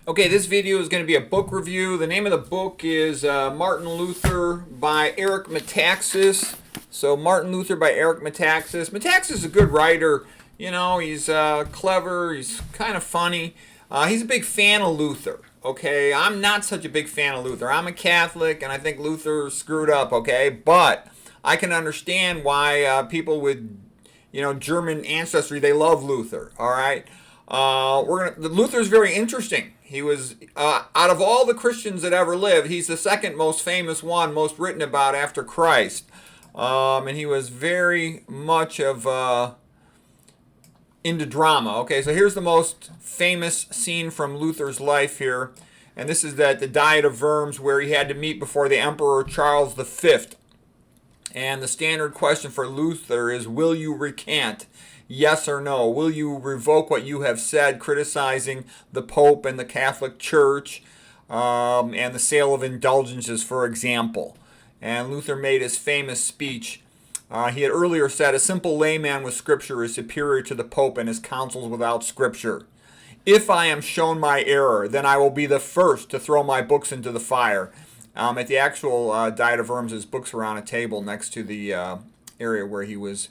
Okay, this video is going to be a book review. The name of the book is Martin Luther by Eric Metaxas. So Martin Luther by Eric Metaxas. Metaxas is a good writer. You know, he's clever. He's kind of funny. He's a big fan of Luther. Okay, I'm not such a big fan of Luther. I'm a Catholic, and I think Luther screwed up. Okay, but I can understand why people with German ancestry, they love Luther. All right. Luther's very interesting. He was out of all the Christians that ever lived, he's the second most famous one, most written about after Christ, and he was very much of into drama. Okay, so here's the most famous scene from Luther's life here, and this is the Diet of Worms, where he had to meet before the Emperor Charles V. And the standard question for Luther is, will you recant? Yes or no? Will you revoke what you have said, criticizing the Pope and the Catholic Church and the sale of indulgences, for example? And Luther made his famous speech. He had earlier said, a simple layman with Scripture is superior to the Pope and his counsels without Scripture. If I am shown my error, then I will be the first to throw my books into the fire. At the actual Diet of Worms, his books were on a table next to the area where he was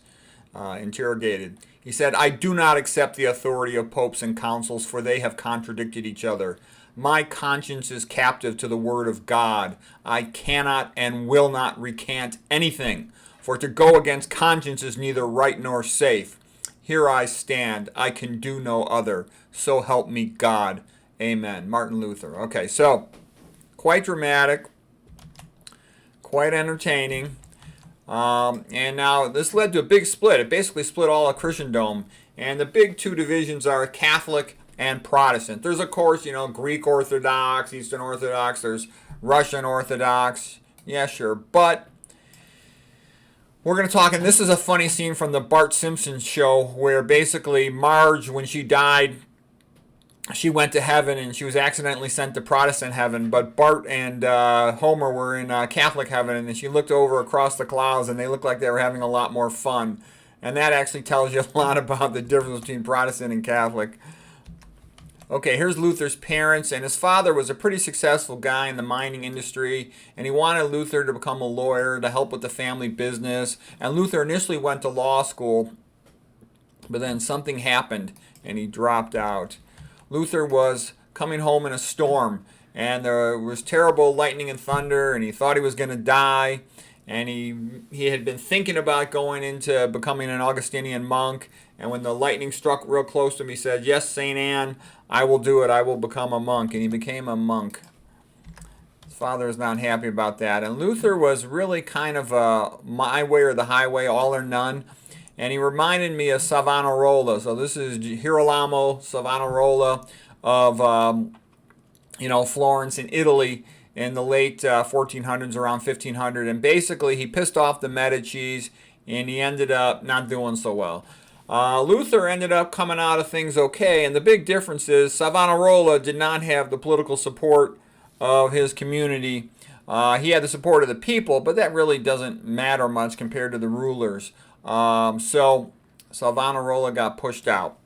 interrogated. He said, I do not accept the authority of popes and councils, for they have contradicted each other. My conscience is captive to the word of God. I cannot and will not recant anything, for to go against conscience is neither right nor safe. Here I stand. I can do no other. So help me God. Amen. Martin Luther. Okay, so quite dramatic, quite entertaining. And now this led to a big split. It basically split all of Christendom. And the big two divisions are Catholic and Protestant. There's, of course, Greek Orthodox, Eastern Orthodox. There's Russian Orthodox. Yeah, sure. But we're going to talk, and this is a funny scene from the Bart Simpson show, where basically Marge, when she died, she went to heaven and she was accidentally sent to Protestant heaven, but Bart and Homer were in Catholic heaven, and then she looked over across the clouds and they looked like they were having a lot more fun. And that actually tells you a lot about the difference between Protestant and Catholic. Okay, here's Luther's parents, and his father was a pretty successful guy in the mining industry, and he wanted Luther to become a lawyer to help with the family business. And Luther initially went to law school, but then something happened and he dropped out. Luther was coming home in a storm, and there was terrible lightning and thunder, and he thought he was going to die, and he had been thinking about going into becoming an Augustinian monk, and when the lightning struck real close to him, he said, yes, St. Anne, I will do it, I will become a monk, and he became a monk. His father was not happy about that, and Luther was really kind of a my way or the highway, all or none. And he reminded me of Savonarola. So this is Girolamo Savonarola of, Florence in Italy in the late 1400s, around 1500. And basically he pissed off the Medicis, and he ended up not doing so well. Luther ended up coming out of things okay. And the big difference is Savonarola did not have the political support of his community. He had the support of the people, but that really doesn't matter much compared to the rulers. So Savonarola got pushed out.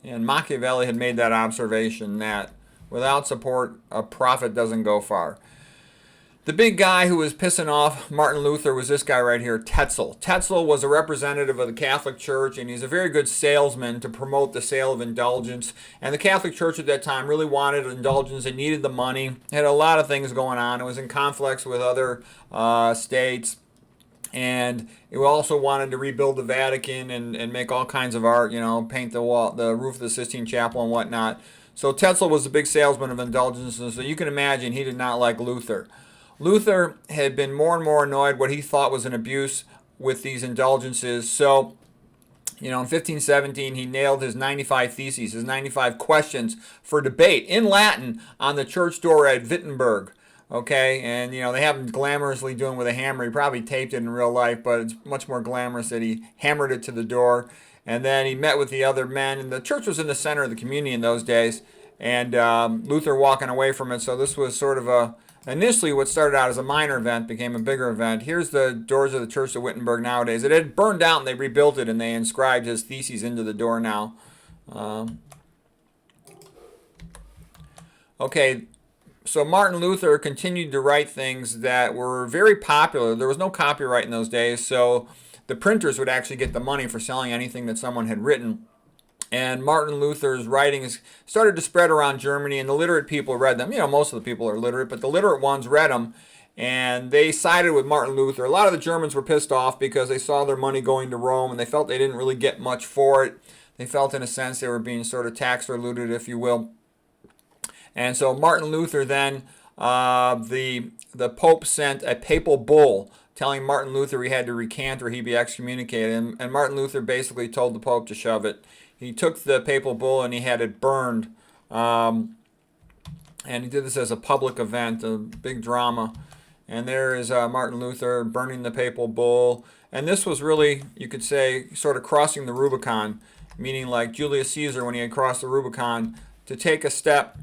And Machiavelli had made that observation that without support, a prophet doesn't go far. The big guy who was pissing off Martin Luther was this guy right here, Tetzel. Tetzel was a representative of the Catholic Church, and he's a very good salesman to promote the sale of indulgence. And the Catholic Church at that time really wanted indulgence. It needed the money. It had a lot of things going on. It was in conflicts with other states. And it also wanted to rebuild the Vatican and make all kinds of art, paint the wall, the roof of the Sistine Chapel and whatnot. So Tetzel was a big salesman of indulgences, so you can imagine he did not like Luther. Luther had been more and more annoyed what he thought was an abuse with these indulgences. So, in 1517, he nailed his 95 theses, his 95 questions for debate in Latin on the church door at Wittenberg. Okay, and they have him glamorously doing with a hammer. He probably taped it in real life, but it's much more glamorous that he hammered it to the door. And then he met with the other men, and the church was in the center of the community in those days, and Luther walking away from it. So this was sort of initially what started out as a minor event became a bigger event. Here's the doors of the church of Wittenberg nowadays. It had burned out, and they rebuilt it, and they inscribed his theses into the door now. Okay, so Martin Luther continued to write things that were very popular. There was no copyright in those days, so the printers would actually get the money for selling anything that someone had written. And Martin Luther's writings started to spread around Germany, and the literate people read them. You know, most of the people are literate, but the literate ones read them, and they sided with Martin Luther. A lot of the Germans were pissed off because they saw their money going to Rome, and they felt they didn't really get much for it. They felt, in a sense, they were being sort of taxed or looted, if you will. And so Martin Luther then, the Pope sent a papal bull telling Martin Luther he had to recant or he'd be excommunicated. And Martin Luther basically told the Pope to shove it. He took the papal bull and he had it burned. And he did this as a public event, a big drama. And there is Martin Luther burning the papal bull. And this was really, you could say, sort of crossing the Rubicon, meaning like Julius Caesar when he had crossed the Rubicon, to take a step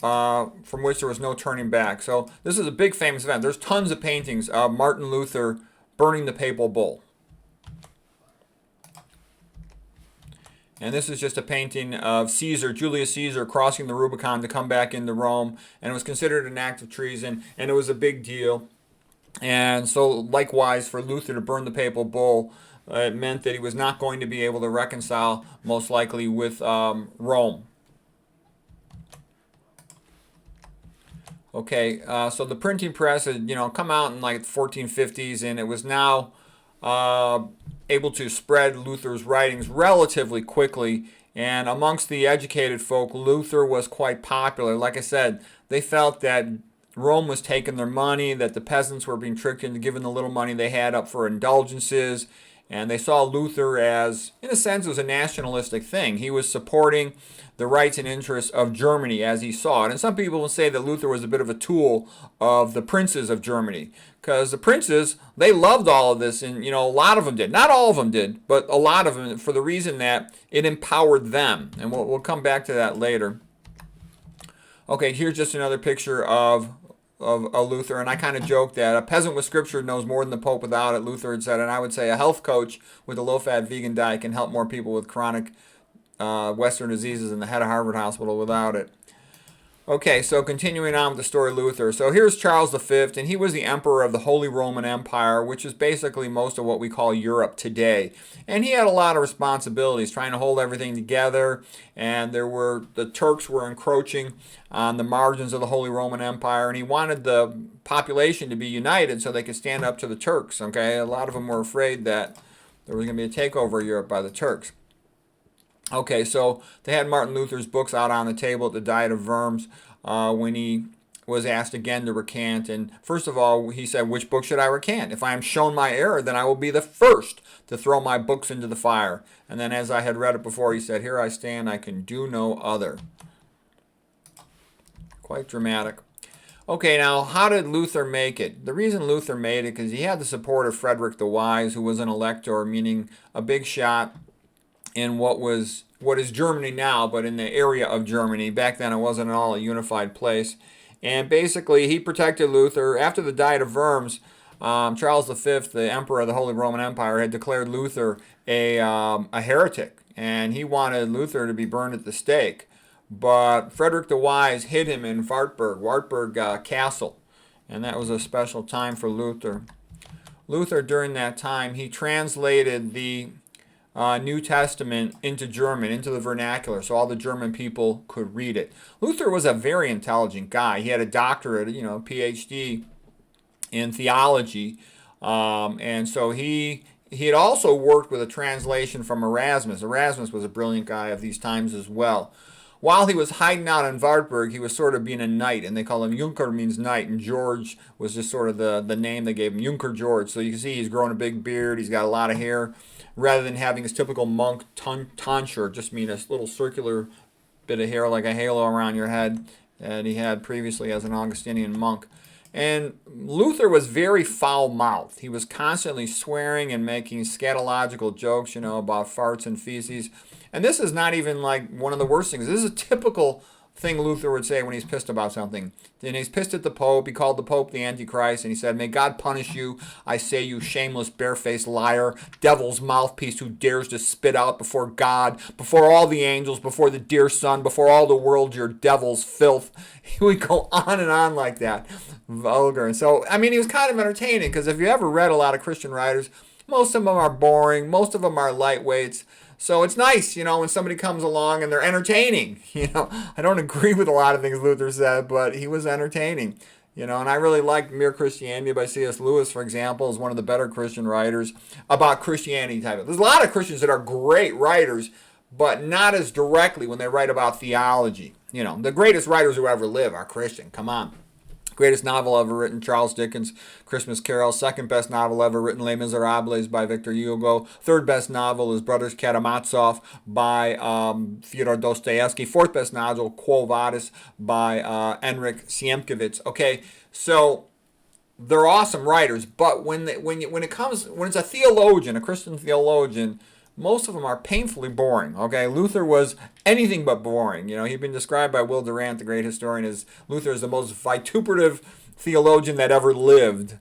from which there was no turning back. So this is a big famous event. There's tons of paintings of Martin Luther burning the papal bull. And this is just a painting of Caesar, Julius Caesar, crossing the Rubicon to come back into Rome. And it was considered an act of treason, and it was a big deal. And so likewise, for Luther to burn the papal bull, it meant that he was not going to be able to reconcile, most likely, with Rome. Okay, so the printing press had, come out in like the 1450s, and it was now able to spread Luther's writings relatively quickly. And amongst the educated folk, Luther was quite popular. Like I said, they felt that Rome was taking their money, that the peasants were being tricked into giving the little money they had up for indulgences. And they saw Luther as, in a sense, it was a nationalistic thing. He was supporting the rights and interests of Germany as he saw it. And some people will say that Luther was a bit of a tool of the princes of Germany, because the princes, they loved all of this, and a lot of them did. Not all of them did, but a lot of them, for the reason that it empowered them. And we'll come back to that later. Okay, here's just another picture of Luther, and I kind of joked that a peasant with scripture knows more than the Pope without it, Luther had said, and I would say a health coach with a low-fat vegan diet can help more people with chronic Western diseases than the head of Harvard Hospital without it. Okay, so continuing on with the story of Luther. So here's Charles V, and he was the emperor of the Holy Roman Empire, which is basically most of what we call Europe today. And he had a lot of responsibilities, trying to hold everything together, and the Turks were encroaching on the margins of the Holy Roman Empire, and he wanted the population to be united so they could stand up to the Turks. Okay, a lot of them were afraid that there was going to be a takeover of Europe by the Turks. Okay, so they had Martin Luther's books out on the table at the Diet of Worms when he was asked again to recant. And first of all, he said, which book should I recant? If I am shown my error, then I will be the first to throw my books into the fire. And then as I had read it before, he said, here I stand, I can do no other. Quite dramatic. Okay, now, how did Luther make it? The reason Luther made it, because he had the support of Frederick the Wise, who was an elector, meaning a big shot in what is Germany now, but in the area of Germany. Back then it wasn't at all a unified place. And basically he protected Luther. After the Diet of Worms, Charles V, the emperor of the Holy Roman Empire, had declared Luther a heretic, and he wanted Luther to be burned at the stake. But Frederick the Wise hid him in Wartburg Castle, and that was a special time for Luther. Luther, during that time, he translated the New Testament into German, into the vernacular, so all the German people could read it. Luther was a very intelligent guy. He had a doctorate, PhD in theology, and so he had also worked with a translation from Erasmus. Erasmus was a brilliant guy of these times as well. While he was hiding out in Wartburg, he was sort of being a knight, and they call him Junker, means knight, and George was just sort of the name they gave him, Junker George. So you can see he's growing a big beard, he's got a lot of hair, rather than having his typical monk tonsure, just mean a little circular bit of hair like a halo around your head that he had previously as an Augustinian monk. And Luther was very foul-mouthed. He was constantly swearing and making scatological jokes, about farts and feces. And this is not even like one of the worst things. This is a typical thing Luther would say when he's pissed about something. And he's pissed at the Pope. He called the Pope the Antichrist, and he said, "May God punish you, I say, you shameless, barefaced liar, devil's mouthpiece who dares to spit out before God, before all the angels, before the dear Son, before all the world, your devil's filth." He would go on and on like that. Vulgar. And so, I mean, he was kind of entertaining, because if you ever read a lot of Christian writers, most of them are boring. Most of them are lightweights. So it's nice, when somebody comes along and they're entertaining. I don't agree with a lot of things Luther said, but he was entertaining. And I really liked Mere Christianity by C.S. Lewis, for example, is one of the better Christian writers about Christianity type of. There's a lot of Christians that are great writers, but not as directly when they write about theology. The greatest writers who ever live are Christian. Come on. Greatest novel ever written, Charles Dickens' Christmas Carol. Second best novel ever written, Les Miserables by Victor Hugo. Third best novel is Brothers Karamazov by Fyodor Dostoevsky. Fourth best novel, Quo Vadis by Henryk Sienkiewicz. Okay, so they're awesome writers, but when it's a theologian, a Christian theologian, most of them are painfully boring. Okay, Luther was anything but boring. He'd been described by Will Durant, the great historian, as Luther is the most vituperative theologian that ever lived.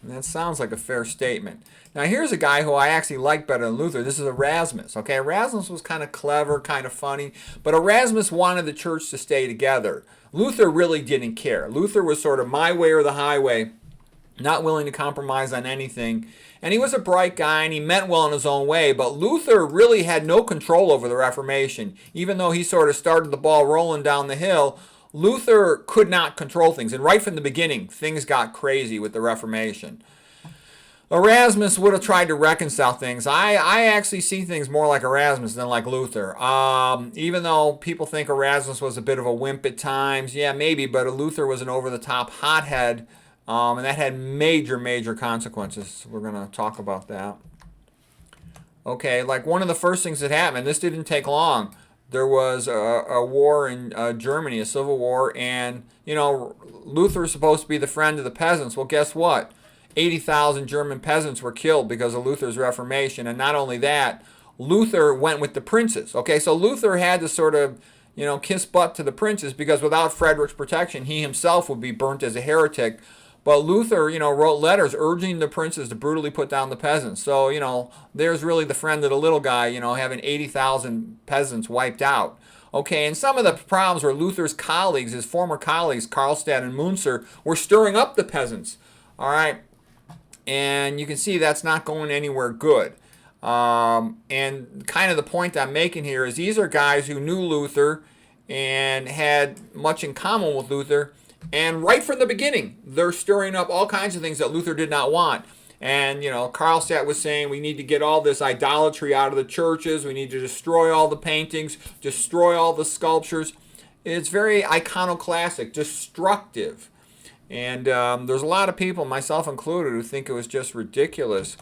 And that sounds like a fair statement. Now here's a guy who I actually like better than Luther. This is Erasmus. Okay, Erasmus was kind of clever, kind of funny, but Erasmus wanted the church to stay together. Luther really didn't care. Luther was sort of my way or the highway, not willing to compromise on anything. And he was a bright guy, and he meant well in his own way, but Luther really had no control over the Reformation. Even though he sort of started the ball rolling down the hill, Luther could not control things. And right from the beginning, things got crazy with the Reformation. Erasmus would have tried to reconcile things. I actually see things more like Erasmus than like Luther. Even though people think Erasmus was a bit of a wimp at times, yeah, maybe, but Luther was an over-the-top hothead. And that had major, major consequences. We're going to talk about that. Okay, like one of the first things that happened, this didn't take long. There was a war in Germany, a civil war, and, Luther was supposed to be the friend of the peasants. Well, guess what? 80,000 German peasants were killed because of Luther's Reformation. And not only that, Luther went with the princes. Okay, so Luther had to sort of, kiss butt to the princes, because without Frederick's protection, he himself would be burnt as a heretic. But Luther, wrote letters urging the princes to brutally put down the peasants. So, there's really the friend of the little guy, having 80,000 peasants wiped out. Okay, and some of the problems were Luther's colleagues, his former colleagues, Karlstadt and Munzer, were stirring up the peasants. All right, and you can see that's not going anywhere good. And kind of the point I'm making here is these are guys who knew Luther and had much in common with Luther. And right from the beginning, they're stirring up all kinds of things that Luther did not want. And, Karlstadt was saying we need to get all this idolatry out of the churches. We need to destroy all the paintings, destroy all the sculptures. It's very iconoclastic, destructive. And there's a lot of people, myself included, who think it was just ridiculous.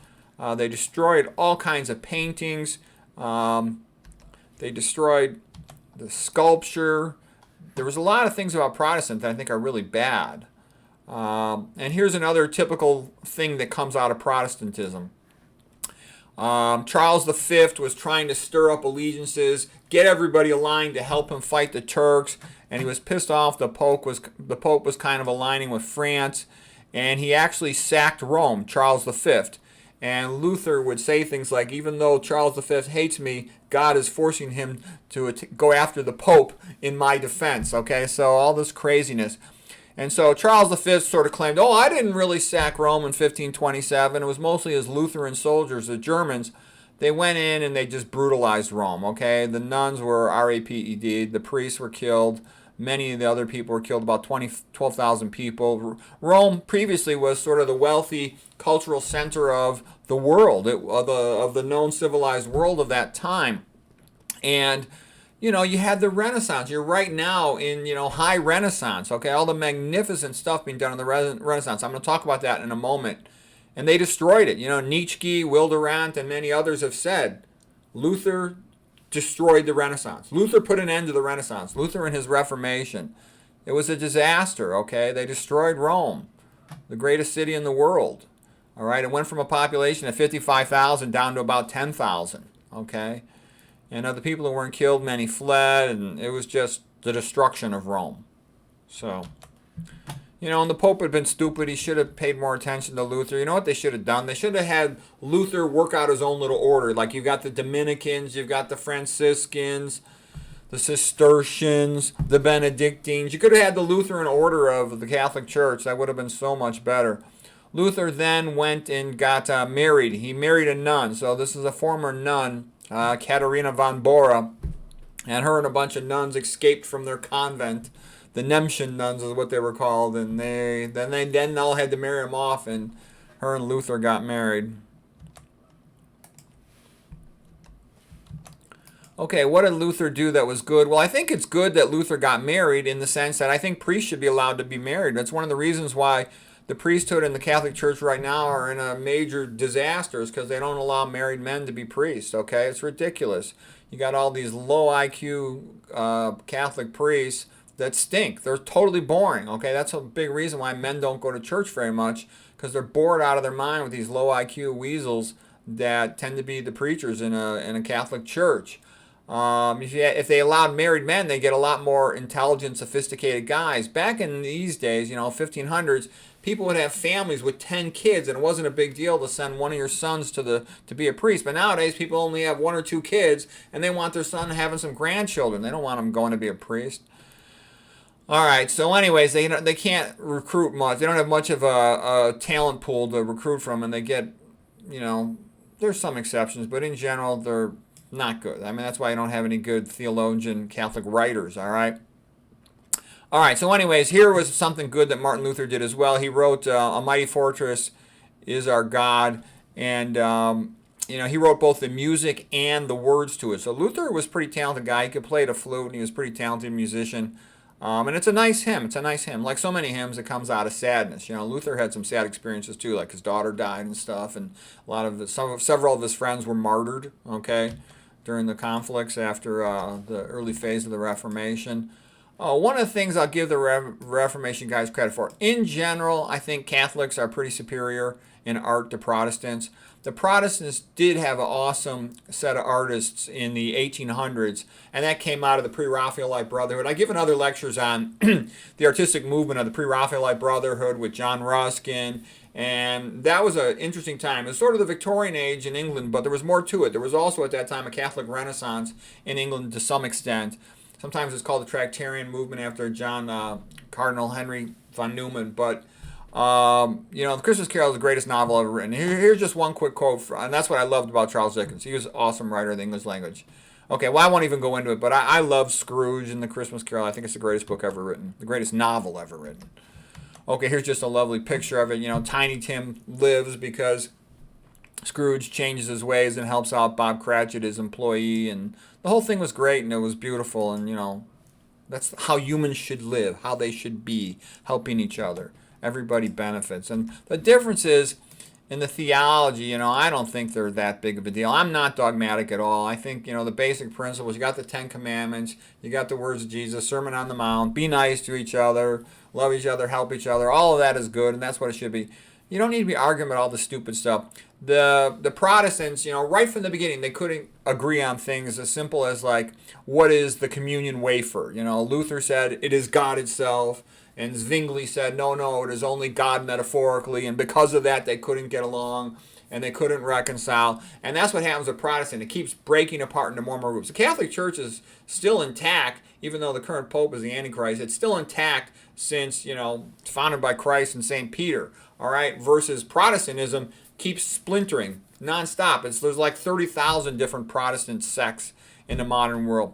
They destroyed all kinds of paintings. They destroyed the sculpture. There was a lot of things about Protestants that I think are really bad. And here's another typical thing that comes out of Protestantism. Charles V was trying to stir up allegiances, get everybody aligned to help him fight the Turks, and he was pissed off the Pope was kind of aligning with France, and he actually sacked Rome, Charles V. And Luther would say things like, even though Charles V hates me, God is forcing him to go after the Pope in my defense. Okay, so all this craziness. And so Charles V sort of claimed, I didn't really sack Rome in 1527. It was mostly his Lutheran soldiers, the Germans. They went in and they just brutalized Rome. Okay, the nuns were raped, the priests were killed. Many of the other people were killed, about 12,000 people. Rome previously was sort of the wealthy cultural center of the world, of the known civilized world of that time. And, you had the Renaissance. You're right now in, high Renaissance, okay? All the magnificent stuff being done in the Renaissance. I'm going to talk about that in a moment. And they destroyed it. Nietzsche, Will Durant, and many others have said Luther destroyed the Renaissance. Luther put an end to the Renaissance. Luther and his Reformation. It was a disaster, okay? They destroyed Rome, the greatest city in the world. All right, it went from a population of 55,000 down to about 10,000, okay? And of the people who weren't killed, many fled, and it was just the destruction of Rome. So, and the Pope had been stupid. He should have paid more attention to Luther. You know what they should have done? They should have had Luther work out his own little order. Like you've got the Dominicans, you've got the Franciscans, the Cistercians, the Benedictines. You could have had the Lutheran order of the Catholic Church. That would have been so much better. Luther then went and got married. He married a nun. So this is a former nun, Katharina von Bora. And her and a bunch of nuns escaped from their convent. The Nemschen nuns is what they were called. And then all had to marry him off. And her and Luther got married. Okay, what did Luther do that was good? Well, I think it's good that Luther got married in the sense that I think priests should be allowed to be married. That's one of the reasons why the priesthood in the Catholic Church right now are in a major disaster is because they don't allow married men to be priests, okay? It's ridiculous. You got all these low IQ Catholic priests that stink. They're totally boring, okay? That's a big reason why men don't go to church very much because they're bored out of their mind with these low IQ weasels that tend to be the preachers in a Catholic church. If they allowed married men, they get a lot more intelligent, sophisticated guys. Back in these days, 1500s, people would have families with 10 kids, and it wasn't a big deal to send one of your sons to be a priest. But nowadays, people only have 1 or 2 kids, and they want their son having some grandchildren. They don't want them going to be a priest. All right, so anyways, they can't recruit much. They don't have much of a talent pool to recruit from, and they get, there's some exceptions, but in general, they're not good. I mean, that's why I don't have any good theologian Catholic writers, all right? All right, so anyways, here was something good that Martin Luther did as well. He wrote A Mighty Fortress is Our God, and, he wrote both the music and the words to it. So Luther was a pretty talented guy. He could play the flute, and he was a pretty talented musician. And it's a nice hymn. It's a nice hymn. Like so many hymns, it comes out of sadness. Luther had some sad experiences too, like his daughter died and stuff, and several of his friends were martyred, okay, during the conflicts after the early phase of the Reformation. One of the things I'll give the Reformation guys credit for, in general, I think Catholics are pretty superior in art to Protestants. The Protestants did have an awesome set of artists in the 1800s, and that came out of the Pre-Raphaelite Brotherhood. I've given other lectures on the artistic movement of the Pre-Raphaelite Brotherhood with John Ruskin, and that was an interesting time. It was sort of the Victorian age in England, but there was more to it. There was also at that time a Catholic Renaissance in England to some extent. Sometimes it's called the Tractarian movement after John Cardinal Henry von Neumann, but the Christmas Carol is the greatest novel ever written. Here's just one quick quote, and that's what I loved about Charles Dickens. He was an awesome writer of the English language. Okay, well, I won't even go into it, but I love Scrooge and the Christmas Carol. I think it's the greatest book ever written, the greatest novel ever written. Okay, here's just a lovely picture of it. Tiny Tim lives because Scrooge changes his ways and helps out Bob Cratchit, his employee, and the whole thing was great, and it was beautiful, and, that's how humans should live, how they should be, helping each other. Everybody benefits. And the difference is in the theology, I don't think they're that big of a deal. I'm not dogmatic at all. I think, the basic principles, you got the 10 Commandments, you got the words of Jesus, Sermon on the Mount, be nice to each other, love each other, help each other. All of that is good, and that's what it should be. You don't need to be arguing about all the stupid stuff. The Protestants, right from the beginning, they couldn't agree on things as simple as, like, what is the communion wafer? Luther said it is God itself. And Zwingli said, no, it is only God metaphorically. And because of that, they couldn't get along and they couldn't reconcile. And that's what happens with Protestant. It keeps breaking apart into more and more groups. The Catholic Church is still intact, even though the current Pope is the Antichrist. It's still intact since, founded by Christ and St. Peter. All right, versus Protestantism keeps splintering nonstop. There's like 30,000 different Protestant sects in the modern world.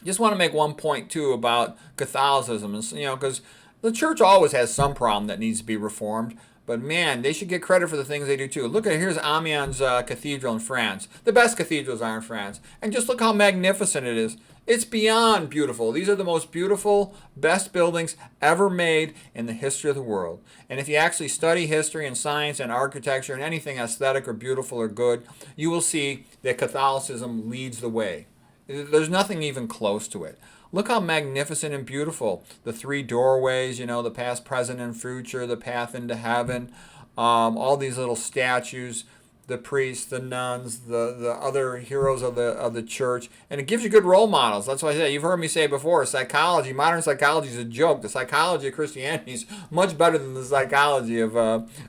Just want to make one point, too, about Catholicism. Because the church always has some problem that needs to be reformed. But, man, they should get credit for the things they do, too. Look at, here's Amiens Cathedral in France. The best cathedrals are in France. And just look how magnificent it is. It's beyond beautiful. These are the most beautiful, best buildings ever made in the history of the world. And if you actually study history and science and architecture and anything aesthetic or beautiful or good, you will see that Catholicism leads the way. There's nothing even close to it. Look how magnificent and beautiful. The 3 doorways, the past, present, and future, the path into heaven, all these little statues. the priests, the nuns, the other heroes of the church, and it gives you good role models. That's why I say, you've heard me say before, psychology, modern psychology is a joke. The psychology of Christianity is much better than the psychology of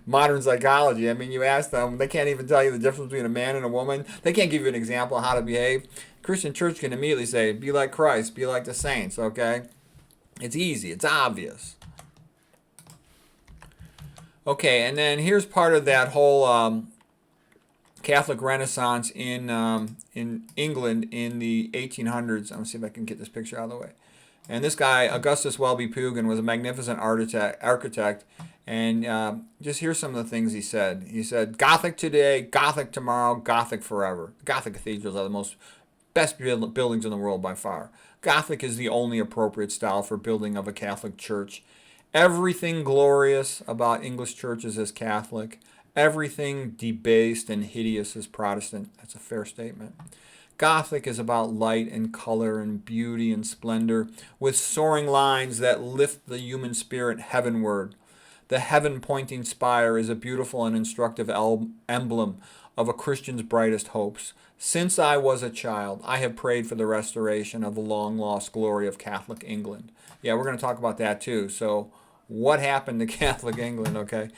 modern psychology. I mean, you ask them, they can't even tell you the difference between a man and a woman. They can't give you an example of how to behave. Christian church can immediately say, be like Christ, be like the saints, okay? It's easy, it's obvious. Okay, and then here's part of that whole Catholic Renaissance in England in the 1800s. I'm going to see if I can get this picture out of the way. And this guy, Augustus Welby Pugin, was a magnificent architect. And just here's some of the things he said. He said, Gothic today, Gothic tomorrow, Gothic forever. Gothic cathedrals are the best buildings in the world by far. Gothic is the only appropriate style for building of a Catholic church. Everything glorious about English churches is Catholic. Everything debased and hideous is Protestant. That's a fair statement. Gothic is about light and color and beauty and splendor, with soaring lines that lift the human spirit heavenward. The heaven-pointing spire is a beautiful and instructive emblem of a Christian's brightest hopes. Since I was a child, I have prayed for the restoration of the long-lost glory of Catholic England. Yeah, we're going to talk about that too. So, what happened to Catholic England, okay?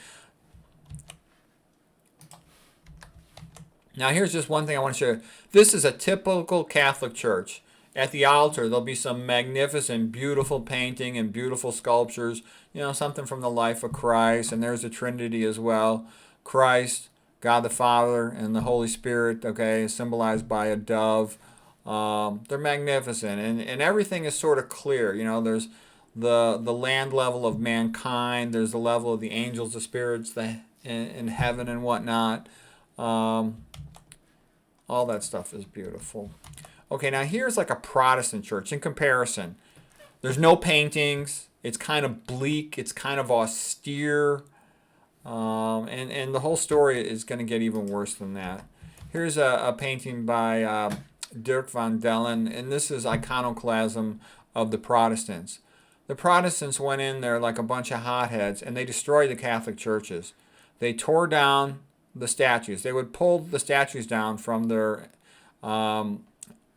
Now, here's just one thing I want to show you. This is a typical Catholic church. At the altar, there'll be some magnificent, beautiful painting and beautiful sculptures. You know, something from the life of Christ. And there's a Trinity as well. Christ, God the Father, and the Holy Spirit, okay, symbolized by a dove. They're magnificent. And everything is sort of clear. You know, there's the land level of mankind. There's the level of the angels, the spirits in heaven and whatnot. All that stuff is beautiful. Okay, now here's like a Protestant church in comparison. There's no paintings. It's kind of bleak. It's kind of austere. And the whole story is going to get even worse than that. Here's a painting by Dirk van Dellen, and this is iconoclasm of the Protestants. The Protestants went in there like a bunch of hotheads, and they destroyed the Catholic churches. They tore down the statues. They would pull the statues down from their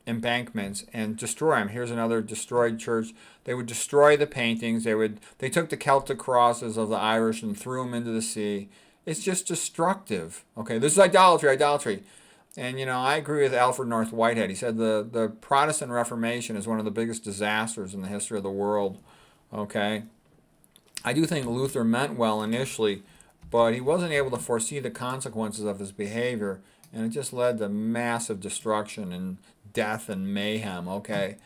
embankments and destroy them. Here's another destroyed church. They would destroy the paintings. They took the Celtic crosses of the Irish and threw them into the sea. It's just destructive. Okay, this is idolatry. And, you know, I agree with Alfred North Whitehead. He said the Protestant Reformation is one of the biggest disasters in the history of the world. Okay, I do think Luther meant well initially, but he wasn't able to foresee the consequences of his behavior, and it just led to massive destruction and death and mayhem, okay?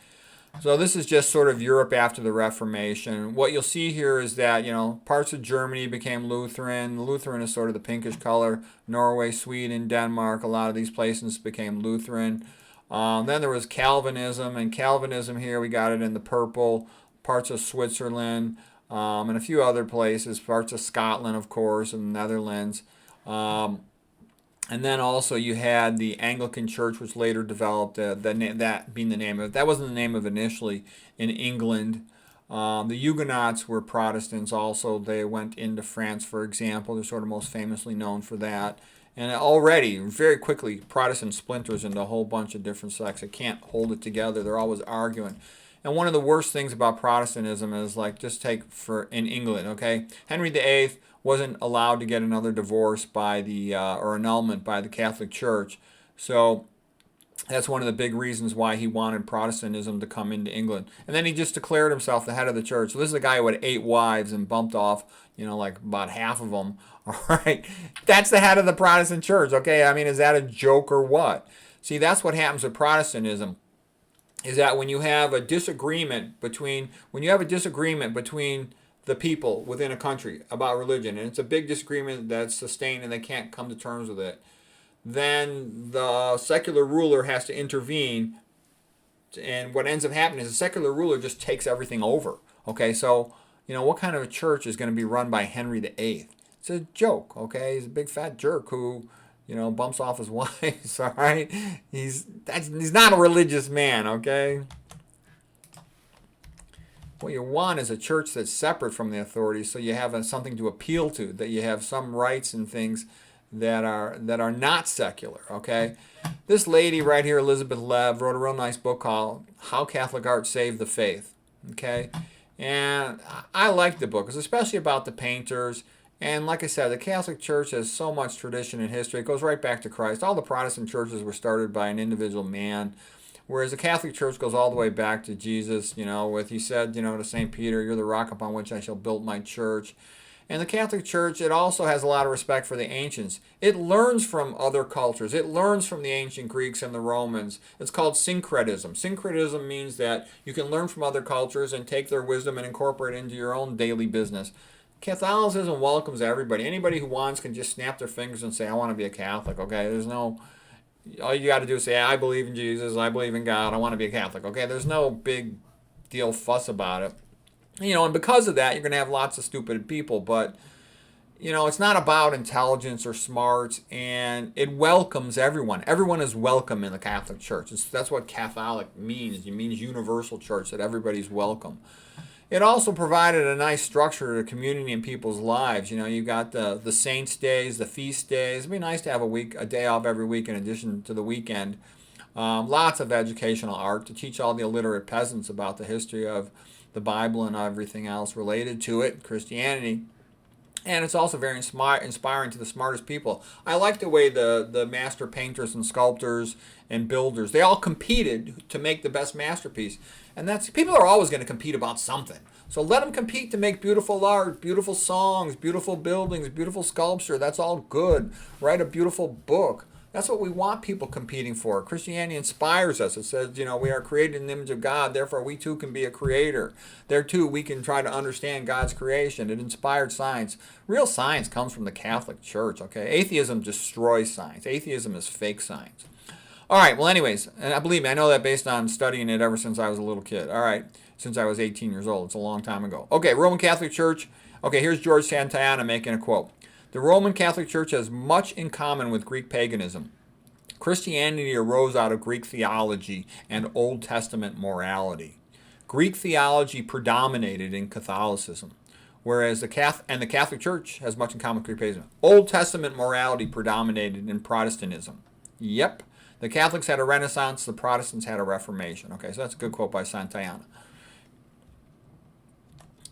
So this is just sort of Europe after the Reformation. What you'll see here is that, you know, parts of Germany became Lutheran. Lutheran is sort of the pinkish color. Norway, Sweden, Denmark, a lot of these places became Lutheran. Then there was Calvinism, and Calvinism here, we got it in the purple. Parts of Switzerland, and a few other places, parts of Scotland, of course, and the Netherlands. And then also you had the Anglican Church, which later developed, that being the name of it. That wasn't the name of it initially in England. The Huguenots were Protestants also. They went into France, for example. They're sort of most famously known for that. And already, very quickly, Protestant splinters into a whole bunch of different sects. They can't hold it together. They're always arguing. And one of the worst things about Protestantism is, like, just take for in England, okay? Henry VIII wasn't allowed to get another divorce by the or annulment by the Catholic Church. So that's one of the big reasons why he wanted Protestantism to come into England. And then he just declared himself the head of the church. So this is a guy who had 8 wives and bumped off, you know, like about half of them. All right, that's the head of the Protestant church, okay? I mean, is that a joke or what? See, that's what happens with Protestantism. Is that when you have a disagreement between the people within a country about religion, and it's a big disagreement that's sustained and they can't come to terms with it, then the secular ruler has to intervene, and what ends up happening is the secular ruler just takes everything over. Okay, so, you know, what kind of a church is going to be run by Henry VIII? It's a joke, okay? He's a big fat jerk who, you know, bumps off his wives, all right? He's not a religious man, okay? What you want is a church that's separate from the authorities, so you have something to appeal to, that you have some rights and things that are not secular. Okay, this lady right here, Elizabeth Lev, wrote a real nice book called "How Catholic Art Saved the Faith." Okay, and I like the book. It's especially about the painters. And like I said, the Catholic Church has so much tradition and history. It goes right back to Christ. All the Protestant churches were started by an individual man, whereas the Catholic Church goes all the way back to Jesus, with he said, to St. Peter, "You're the rock upon which I shall build my church." And the Catholic Church, it also has a lot of respect for the ancients. It learns from other cultures. It learns from the ancient Greeks and the Romans. It's called syncretism. Syncretism means that you can learn from other cultures and take their wisdom and incorporate it into your own daily business. Catholicism welcomes everybody. Anybody who wants can just snap their fingers and say, "I want to be a Catholic." Okay, all you got to do is say, "I believe in Jesus, I believe in God, I want to be a Catholic." Okay, there's no big deal fuss about it. And because of that, you're going to have lots of stupid people, but it's not about intelligence or smarts, and it welcomes everyone. Everyone is welcome in the Catholic Church. That's what Catholic means. It means universal church, that everybody's welcome. It also provided a nice structure to community in people's lives. You got the saints' days, the feast days. It'd be nice to have a day off every week in addition to the weekend. Lots of educational art to teach all the illiterate peasants about the history of the Bible and everything else related to it, Christianity. And it's also very inspiring to the smartest people. I like the way the master painters and sculptors and builders, they all competed to make the best masterpiece. And people are always going to compete about something. So let them compete to make beautiful art, beautiful songs, beautiful buildings, beautiful sculpture. That's all good. Write a beautiful book. That's what we want people competing for. Christianity inspires us. It says, we are created in the image of God, therefore we too can be a creator. There too we can try to understand God's creation. It inspired science. Real science comes from the Catholic Church, okay? Atheism destroys science. Atheism is fake science. All right, well anyways, and believe me, I know that based on studying it ever since I was a little kid. All right, since I was 18 years old. It's a long time ago. Okay, Roman Catholic Church. Okay, here's George Santayana making a quote. "The Roman Catholic Church has much in common with Greek paganism. Christianity arose out of Greek theology and Old Testament morality. Greek theology predominated in Catholicism, whereas the Catholic Church has much in common with Greek paganism. Old Testament morality predominated in Protestantism." Yep. The Catholics had a Renaissance, the Protestants had a Reformation. Okay, so that's a good quote by Santayana.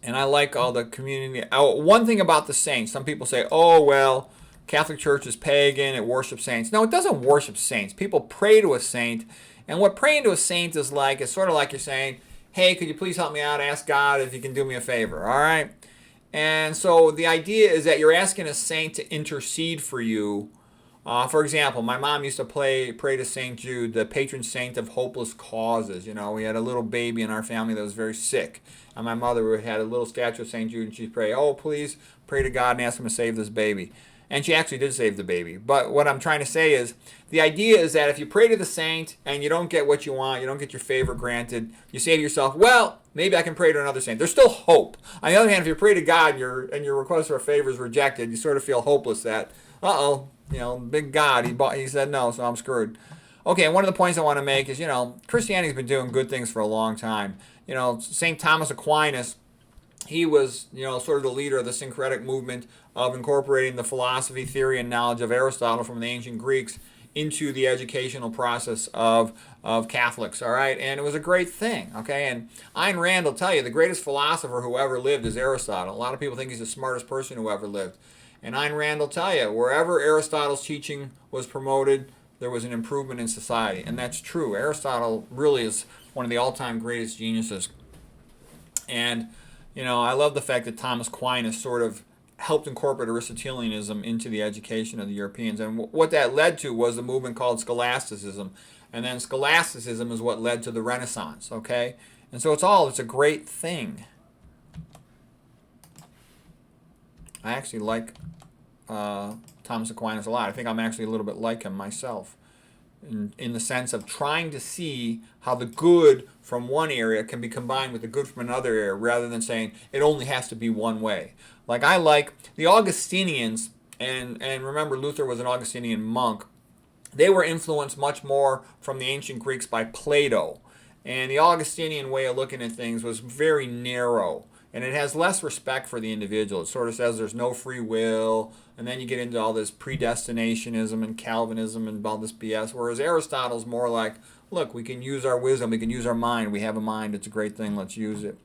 And I like all the community. One thing about the saints, some people say, "Oh, well, Catholic Church is pagan, it worships saints." No, it doesn't worship saints. People pray to a saint, and what praying to a saint is like, it's sort of like you're saying, "Hey, could you please help me out? Ask God if you can do me a favor," all right? And so the idea is that you're asking a saint to intercede for you. For example, my mom used to pray to St. Jude, the patron saint of hopeless causes. We had a little baby in our family that was very sick. And my mother had a little statue of St. Jude, and she'd pray, "Oh, please pray to God and ask him to save this baby." And she actually did save the baby. But what I'm trying to say is, the idea is that if you pray to the saint and you don't get what you want, you don't get your favor granted, you say to yourself, "Well, maybe I can pray to another saint." There's still hope. On the other hand, if you pray to God and your request for a favor is rejected, you sort of feel hopeless that, big God, he said no, so I'm screwed. Okay, and one of the points I want to make is, Christianity's been doing good things for a long time. St. Thomas Aquinas, he was, sort of the leader of the syncretic movement of incorporating the philosophy, theory, and knowledge of Aristotle from the ancient Greeks into the educational process of Catholics, all right? And it was a great thing, okay? And Ayn Rand will tell you, the greatest philosopher who ever lived is Aristotle. A lot of people think he's the smartest person who ever lived. And Ayn Rand will tell you, wherever Aristotle's teaching was promoted, there was an improvement in society. And that's true. Aristotle really is one of the all-time greatest geniuses. And, I love the fact that Thomas Aquinas sort of helped incorporate Aristotelianism into the education of the Europeans. And what that led to was the movement called scholasticism. And then scholasticism is what led to the Renaissance, okay? And so it's a great thing. I actually like Thomas Aquinas a lot. I think I'm actually a little bit like him myself in the sense of trying to see how the good from one area can be combined with the good from another area rather than saying it only has to be one way. Like I like the Augustinians, and remember Luther was an Augustinian monk. They were influenced much more from the ancient Greeks by Plato. And the Augustinian way of looking at things was very narrow. and it has less respect for the individual. It sort of says there's no free will, and then you get into all this predestinationism and Calvinism and all this BS, whereas Aristotle's more like, look, we can use our wisdom, we can use our mind, we have a mind, it's a great thing, let's use it.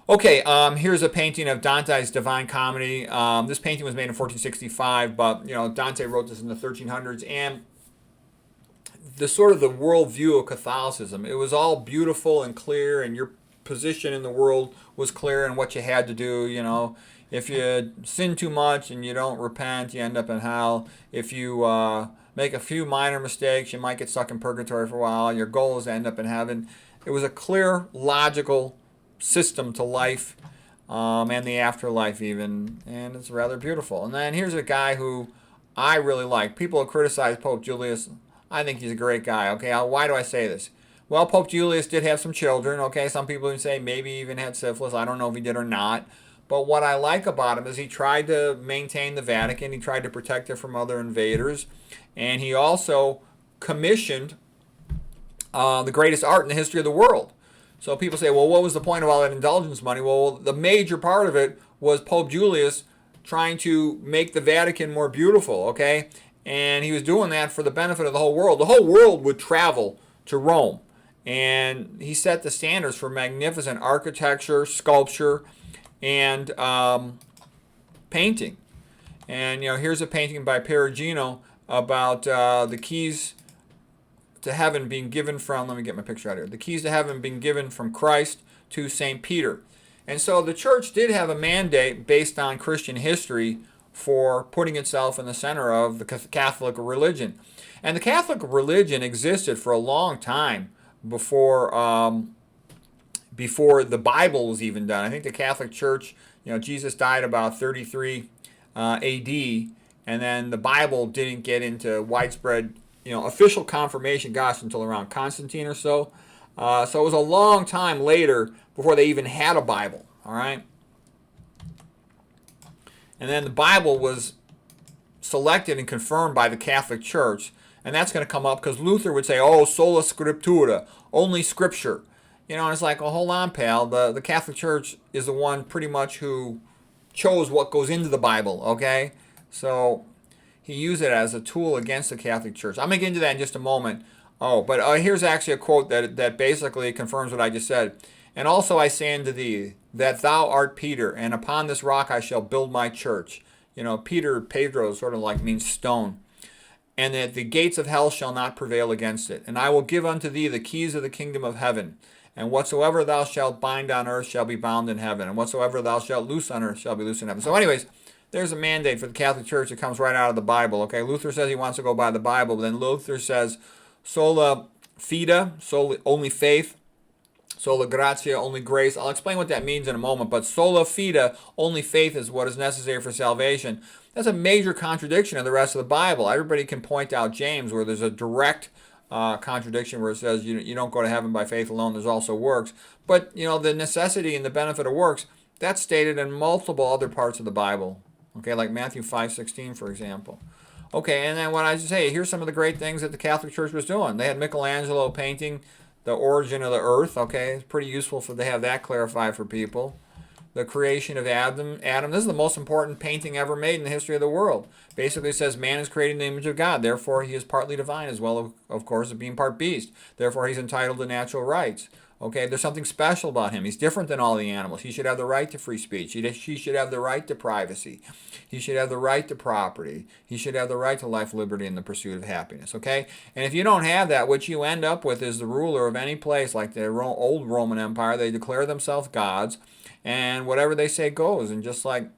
Okay, here's a painting of Dante's Divine Comedy. This painting was made in 1465, but Dante wrote this in the 1300s, and the sort of the worldview of Catholicism, it was all beautiful and clear, and your position in the world was clear and what you had to do. If you sin too much and you don't repent, you end up in hell. If you make a few minor mistakes, you might get stuck in purgatory for a while. Your goal is to end up in heaven. It was a clear, logical system to life, and the afterlife even, and it's rather beautiful. And then here's a guy who I really like. People criticize Pope Julius. I think he's a great guy. Okay, why do I say this? Well, Pope Julius did have some children. Okay, some people would say maybe he even had syphilis. I don't know if he did or not. But what I like about him is he tried to maintain the Vatican. He tried to protect it from other invaders. And he also commissioned the greatest art in the history of the world. So people say, well, what was the point of all that indulgence money? Well, the major part of it was Pope Julius trying to make the Vatican more beautiful, okay? And he was doing that for the benefit of the whole world. The whole world would travel to Rome. And he set the standards for magnificent architecture, sculpture, and painting. And here's a painting by Perugino about the keys to heaven being given from, let me get my picture out here, the keys to heaven being given from Christ to St. Peter. And so the church did have a mandate based on Christian history for putting itself in the center of the Catholic religion. And the Catholic religion existed for a long time before the Bible was even done. I think the Catholic Church, Jesus died about 33 A.D., and then the Bible didn't get into widespread, official confirmation, until around Constantine or so. So it was a long time later before they even had a Bible, all right? And then the Bible was selected and confirmed by the Catholic Church, and that's going to come up because Luther would say, oh, sola scriptura, only Scripture. And it's like, well, hold on, pal. The Catholic Church is the one pretty much who chose what goes into the Bible, okay? So he used it as a tool against the Catholic Church. I'm going to get into that in just a moment. Oh, but here's actually a quote that basically confirms what I just said. And also I say unto thee, that thou art Peter, and upon this rock I shall build my church. Pedro sort of like means stone. And that the gates of hell shall not prevail against it. And I will give unto thee the keys of the kingdom of heaven. And whatsoever thou shalt bind on earth shall be bound in heaven. And whatsoever thou shalt loose on earth shall be loosed in heaven. So anyways, there's a mandate for the Catholic Church that comes right out of the Bible. Okay, Luther says he wants to go by the Bible. But then Luther says, sola fide, only faith. Sola gratia, only grace. I'll explain what that means in a moment. But sola fide, only faith is what is necessary for salvation. That's a major contradiction of the rest of the Bible. Everybody can point out James where there's a direct contradiction where it says you don't go to heaven by faith alone. There's also works. But, the necessity and the benefit of works, that's stated in multiple other parts of the Bible. Okay, like Matthew 5:16, for example. Okay, and then what I say, here's some of the great things that the Catholic Church was doing. They had Michelangelo painting the origin of the earth. Okay, it's pretty useful to have that clarified for people. The creation of Adam. This is the most important painting ever made in the history of the world. Basically it says man is created in the image of God. Therefore he is partly divine as well, of course, as being part beast. Therefore he's entitled to natural rights. Okay, there's something special about him. He's different than all the animals. He should have the right to free speech. He should have the right to privacy. He should have the right to property. He should have the right to life, liberty, and the pursuit of happiness. Okay? And if you don't have that, what you end up with is the ruler of any place, like the old Roman Empire. They declare themselves gods, and whatever they say goes. And just like,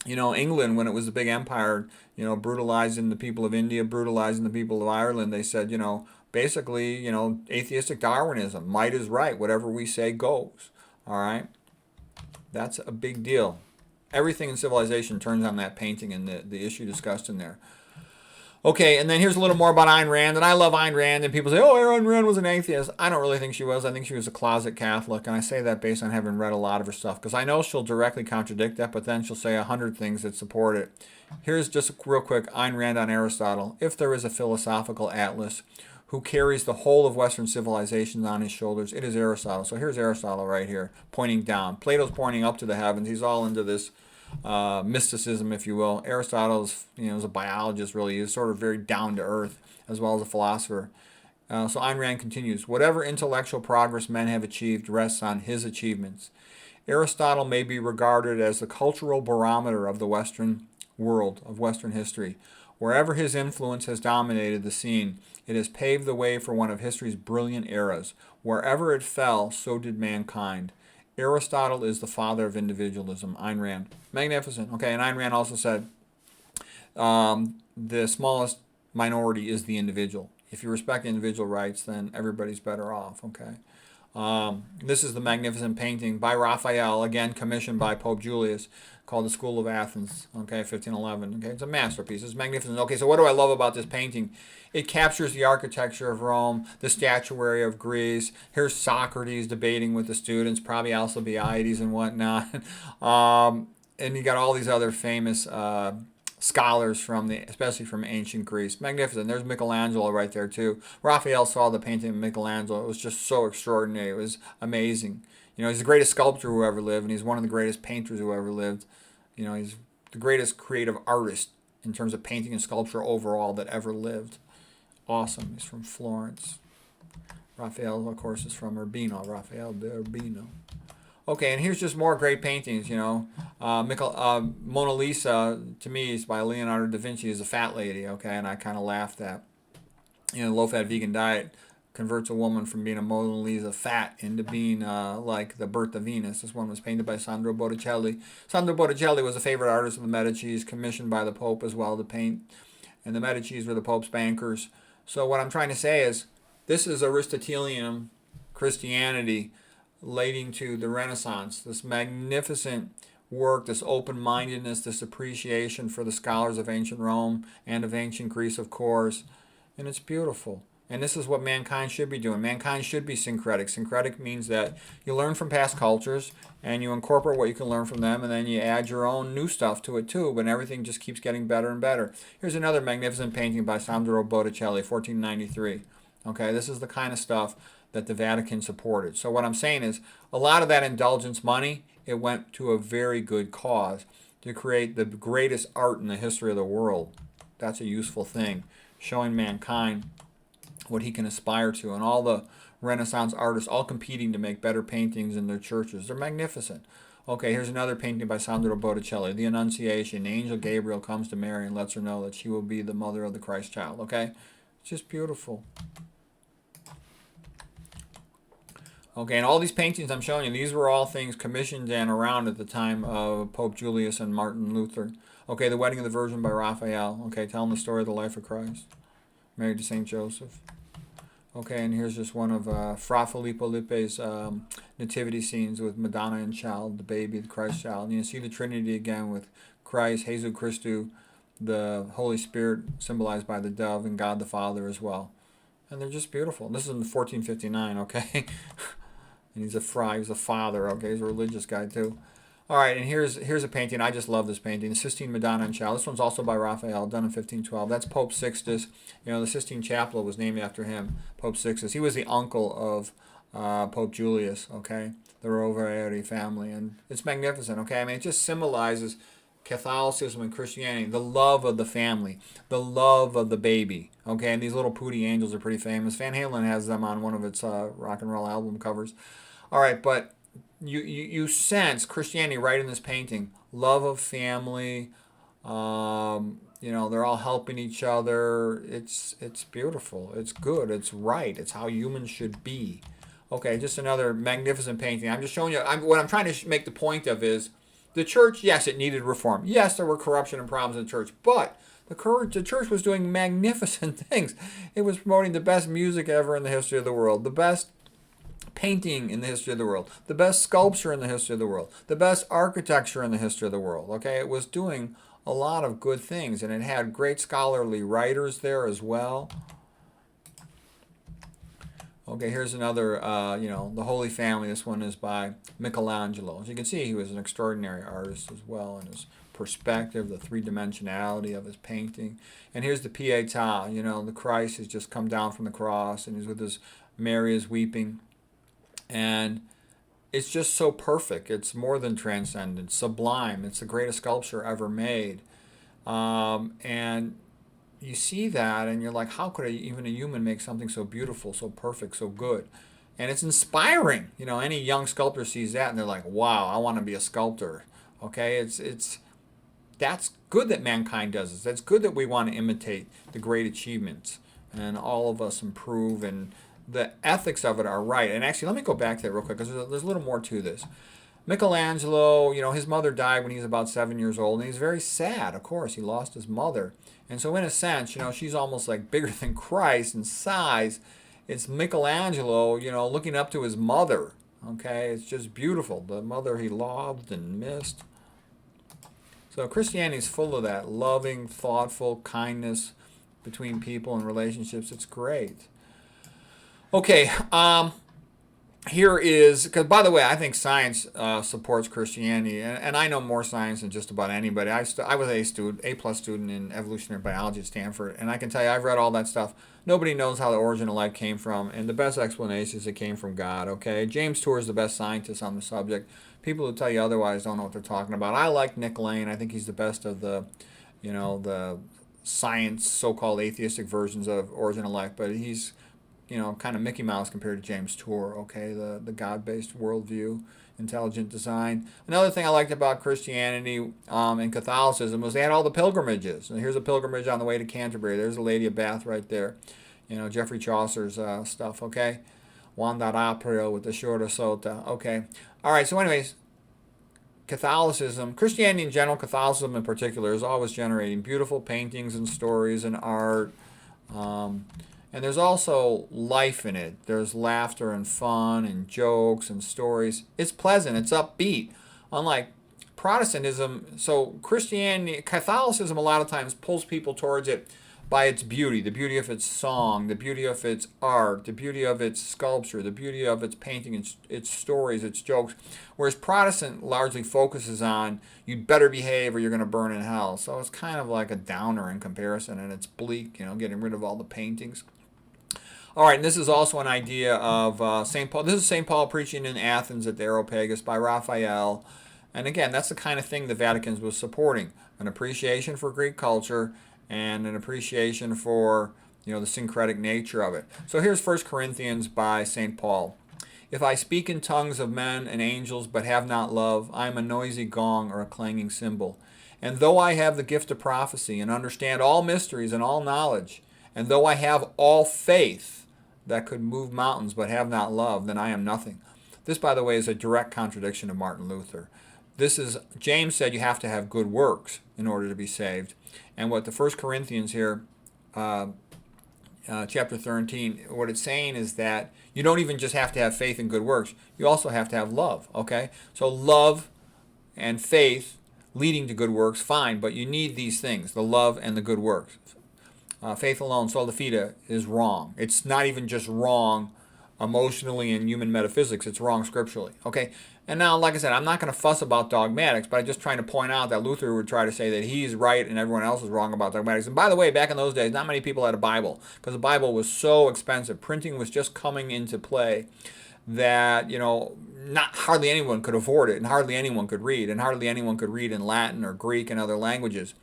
England, when it was a big empire, brutalizing the people of India, brutalizing the people of Ireland, they said, basically, atheistic Darwinism. Might is right. Whatever we say goes. All right? That's a big deal. Everything in civilization turns on that painting and the issue discussed in there. Okay, and then here's a little more about Ayn Rand. And I love Ayn Rand, and people say, oh, Ayn Rand was an atheist. I don't really think she was. I think she was a closet Catholic, and I say that based on having read a lot of her stuff, because I know she'll directly contradict that, but then she'll say 100 things that support it. Here's just real quick, Ayn Rand on Aristotle. If there is a philosophical atlas, who carries the whole of Western civilization on his shoulders. It is Aristotle. So here's Aristotle right here, pointing down. Plato's pointing up to the heavens. He's all into this mysticism, if you will. Aristotle's, is a biologist, really. He's sort of very down to earth, as well as a philosopher. So Ayn Rand continues, whatever intellectual progress men have achieved rests on his achievements. Aristotle may be regarded as the cultural barometer of the Western world, of Western history. Wherever his influence has dominated the scene, it has paved the way for one of history's brilliant eras. Wherever it fell, so did mankind. Aristotle is the father of individualism. Ayn Rand. Magnificent. Okay, and Ayn Rand also said, the smallest minority is the individual. If you respect individual rights, then everybody's better off. Okay. This is the magnificent painting by Raphael, again commissioned by Pope Julius, called The School of Athens, okay, 1511. Okay, it's a masterpiece. It's magnificent. Okay, so what do I love about this painting? It captures the architecture of Rome, the statuary of Greece. Here's Socrates debating with the students, probably Alcibiades and whatnot. And you got all these other famous scholars especially from ancient Greece. Magnificent. There's Michelangelo right there too. Raphael saw the painting of Michelangelo. It was just so extraordinary. It was amazing. He's the greatest sculptor who ever lived, and he's one of the greatest painters who ever lived. He's the greatest creative artist in terms of painting and sculpture overall that ever lived. Awesome. He's from Florence. Raphael, of course, is from Urbino. Raphael de Urbino. Okay, and here's just more great paintings, Mona Lisa, to me, is by Leonardo da Vinci, is a fat lady, okay, and I kind of laughed at. Low-fat vegan diet converts a woman from being a Mona Lisa fat into being like the Birth of Venus. This one was painted by Sandro Botticelli. Sandro Botticelli was a favorite artist of the Medicis, commissioned by the Pope as well to paint, and the Medicis were the Pope's bankers. So what I'm trying to say is, this is Aristotelian Christianity leading to the Renaissance, this magnificent work, this open-mindedness, this appreciation for the scholars of ancient Rome and of ancient Greece, of course, and it's beautiful. And this is what mankind should be doing. Mankind should be syncretic. Syncretic means that you learn from past cultures and you incorporate what you can learn from them, and then you add your own new stuff to it too, but everything just keeps getting better and better. Here's another magnificent painting by Sandro Botticelli, 1493. Okay, this is the kind of stuff that the Vatican supported. So what I'm saying is, a lot of that indulgence money, it went to a very good cause to create the greatest art in the history of the world. That's a useful thing, showing mankind what he can aspire to. And all the Renaissance artists all competing to make better paintings in their churches. They're magnificent. Okay, here's another painting by Sandro Botticelli, The Annunciation. The angel Gabriel comes to Mary and lets her know that she will be the mother of the Christ child. Okay, it's just beautiful. Okay, and all these paintings I'm showing you, these were all things commissioned and around at the time of Pope Julius and Martin Luther. Okay, The Wedding of the Virgin by Raphael. Okay, telling the story of the life of Christ. Married to St. Joseph. Okay, and here's just one of Fra Filippo Lippi's nativity scenes with Madonna and child, the baby, the Christ child. And you see the Trinity again with Christ, Jesus Christu, the Holy Spirit symbolized by the dove, and God the Father as well. And they're just beautiful. This is in 1459, okay? And he's a father, okay? He's a religious guy too. All right, and here's a painting. I just love this painting. The Sistine Madonna and Child. This one's also by Raphael, done in 1512. That's Pope Sixtus. The Sistine Chapel was named after him, Pope Sixtus. He was the uncle of Pope Julius, okay? The Rovere family. And it's magnificent, okay? I mean, it just symbolizes Catholicism and Christianity, the love of the family, the love of the baby, okay? And these little pooty angels are pretty famous. Van Halen has them on one of its rock and roll album covers. All right, but you sense Christianity right in this painting. Love of family. They're all helping each other. It's beautiful. It's good. It's right. It's how humans should be. Okay, just another magnificent painting. I'm just showing you. What I'm trying to make the point of is the church. Yes, it needed reform. Yes, there were corruption and problems in the church, but the church was doing magnificent things. It was promoting the best music ever in the history of the world, the best painting in the history of the world, the best sculpture in the history of the world, the best architecture in the history of the world. Okay, it was doing a lot of good things, and it had great scholarly writers there as well. Okay, here's another, the Holy Family. This one is by Michelangelo. As you can see, he was an extraordinary artist as well in his perspective, the three-dimensionality of his painting. And here's the Pietà. The Christ has just come down from the cross, and he's with his Mary is weeping. And it's just so perfect. It's more than transcendent, sublime. It's the greatest sculpture ever made. And you see that and you're like, how could even a human make something so beautiful, so perfect, so good? And it's inspiring. Any young sculptor sees that and they're like, wow, I want to be a sculptor. Okay, that's good that mankind does this. That's good that we want to imitate the great achievements and all of us improve, and the ethics of it are right. And actually, let me go back to that real quick, because there's a little more to this. Michelangelo, his mother died when he was about 7 years old, and he's very sad. Of course, he lost his mother. And so in a sense, she's almost like bigger than Christ in size. It's Michelangelo, looking up to his mother. Okay, it's just beautiful. The mother he loved and missed. So Christianity is full of that loving, thoughtful kindness between people and relationships. It's great. Okay, here is, because by the way, I think science supports Christianity, and I know more science than just about anybody. I was A+ student in evolutionary biology at Stanford, and I can tell you I've read all that stuff. Nobody knows how the origin of life came from, and the best explanation is it came from God. Okay, James Tour is the best scientist on the subject. People who tell you otherwise don't know what they're talking about. I like Nick Lane. I think he's the best of the science, so-called atheistic versions of origin of life, but he's kind of Mickey Mouse compared to James Tour, okay, the God-based worldview, intelligent design. Another thing I liked about Christianity and Catholicism was they had all the pilgrimages. And here's a pilgrimage on the way to Canterbury. There's a Lady of Bath right there. Geoffrey Chaucer's stuff, okay? Juan d'Aprio with the Shorta Sota, okay. All right, so anyways, Catholicism, Christianity in general, Catholicism in particular, is always generating beautiful paintings and stories and art. And there's also life in it. There's laughter and fun and jokes and stories. It's pleasant. It's upbeat. Unlike Protestantism, so Catholicism a lot of times pulls people towards it by its beauty, the beauty of its song, the beauty of its art, the beauty of its sculpture, the beauty of its painting, its stories, its jokes. Whereas Protestant largely focuses on, you'd better behave or you're going to burn in hell. So it's kind of like a downer in comparison, and it's bleak, getting rid of all the paintings. All right, and this is also an idea of St. Paul. This is St. Paul preaching in Athens at the Areopagus by Raphael. And again, that's the kind of thing the Vatican was supporting, an appreciation for Greek culture and an appreciation for the syncretic nature of it. So here's 1 Corinthians by St. Paul. If I speak in tongues of men and angels but have not love, I am a noisy gong or a clanging cymbal. And though I have the gift of prophecy and understand all mysteries and all knowledge, and though I have all faith that could move mountains but have not love, then I am nothing. This, by the way, is a direct contradiction of Martin Luther. James said you have to have good works in order to be saved. And what the 1 Corinthians here, chapter 13, what it's saying is that you don't even just have to have faith and good works. You also have to have love, okay? So love and faith leading to good works, fine, but you need these things, the love and the good works. Faith alone, sola fide, is wrong. It's not even just wrong emotionally in human metaphysics. It's wrong scripturally. Okay? And now, like I said, I'm not going to fuss about dogmatics, but I'm just trying to point out that Luther would try to say that he's right and everyone else is wrong about dogmatics. And by the way, back in those days, not many people had a Bible because the Bible was so expensive. Printing was just coming into play that, not hardly anyone could afford it, and hardly anyone could read, and hardly anyone could read in Latin or Greek and other languages.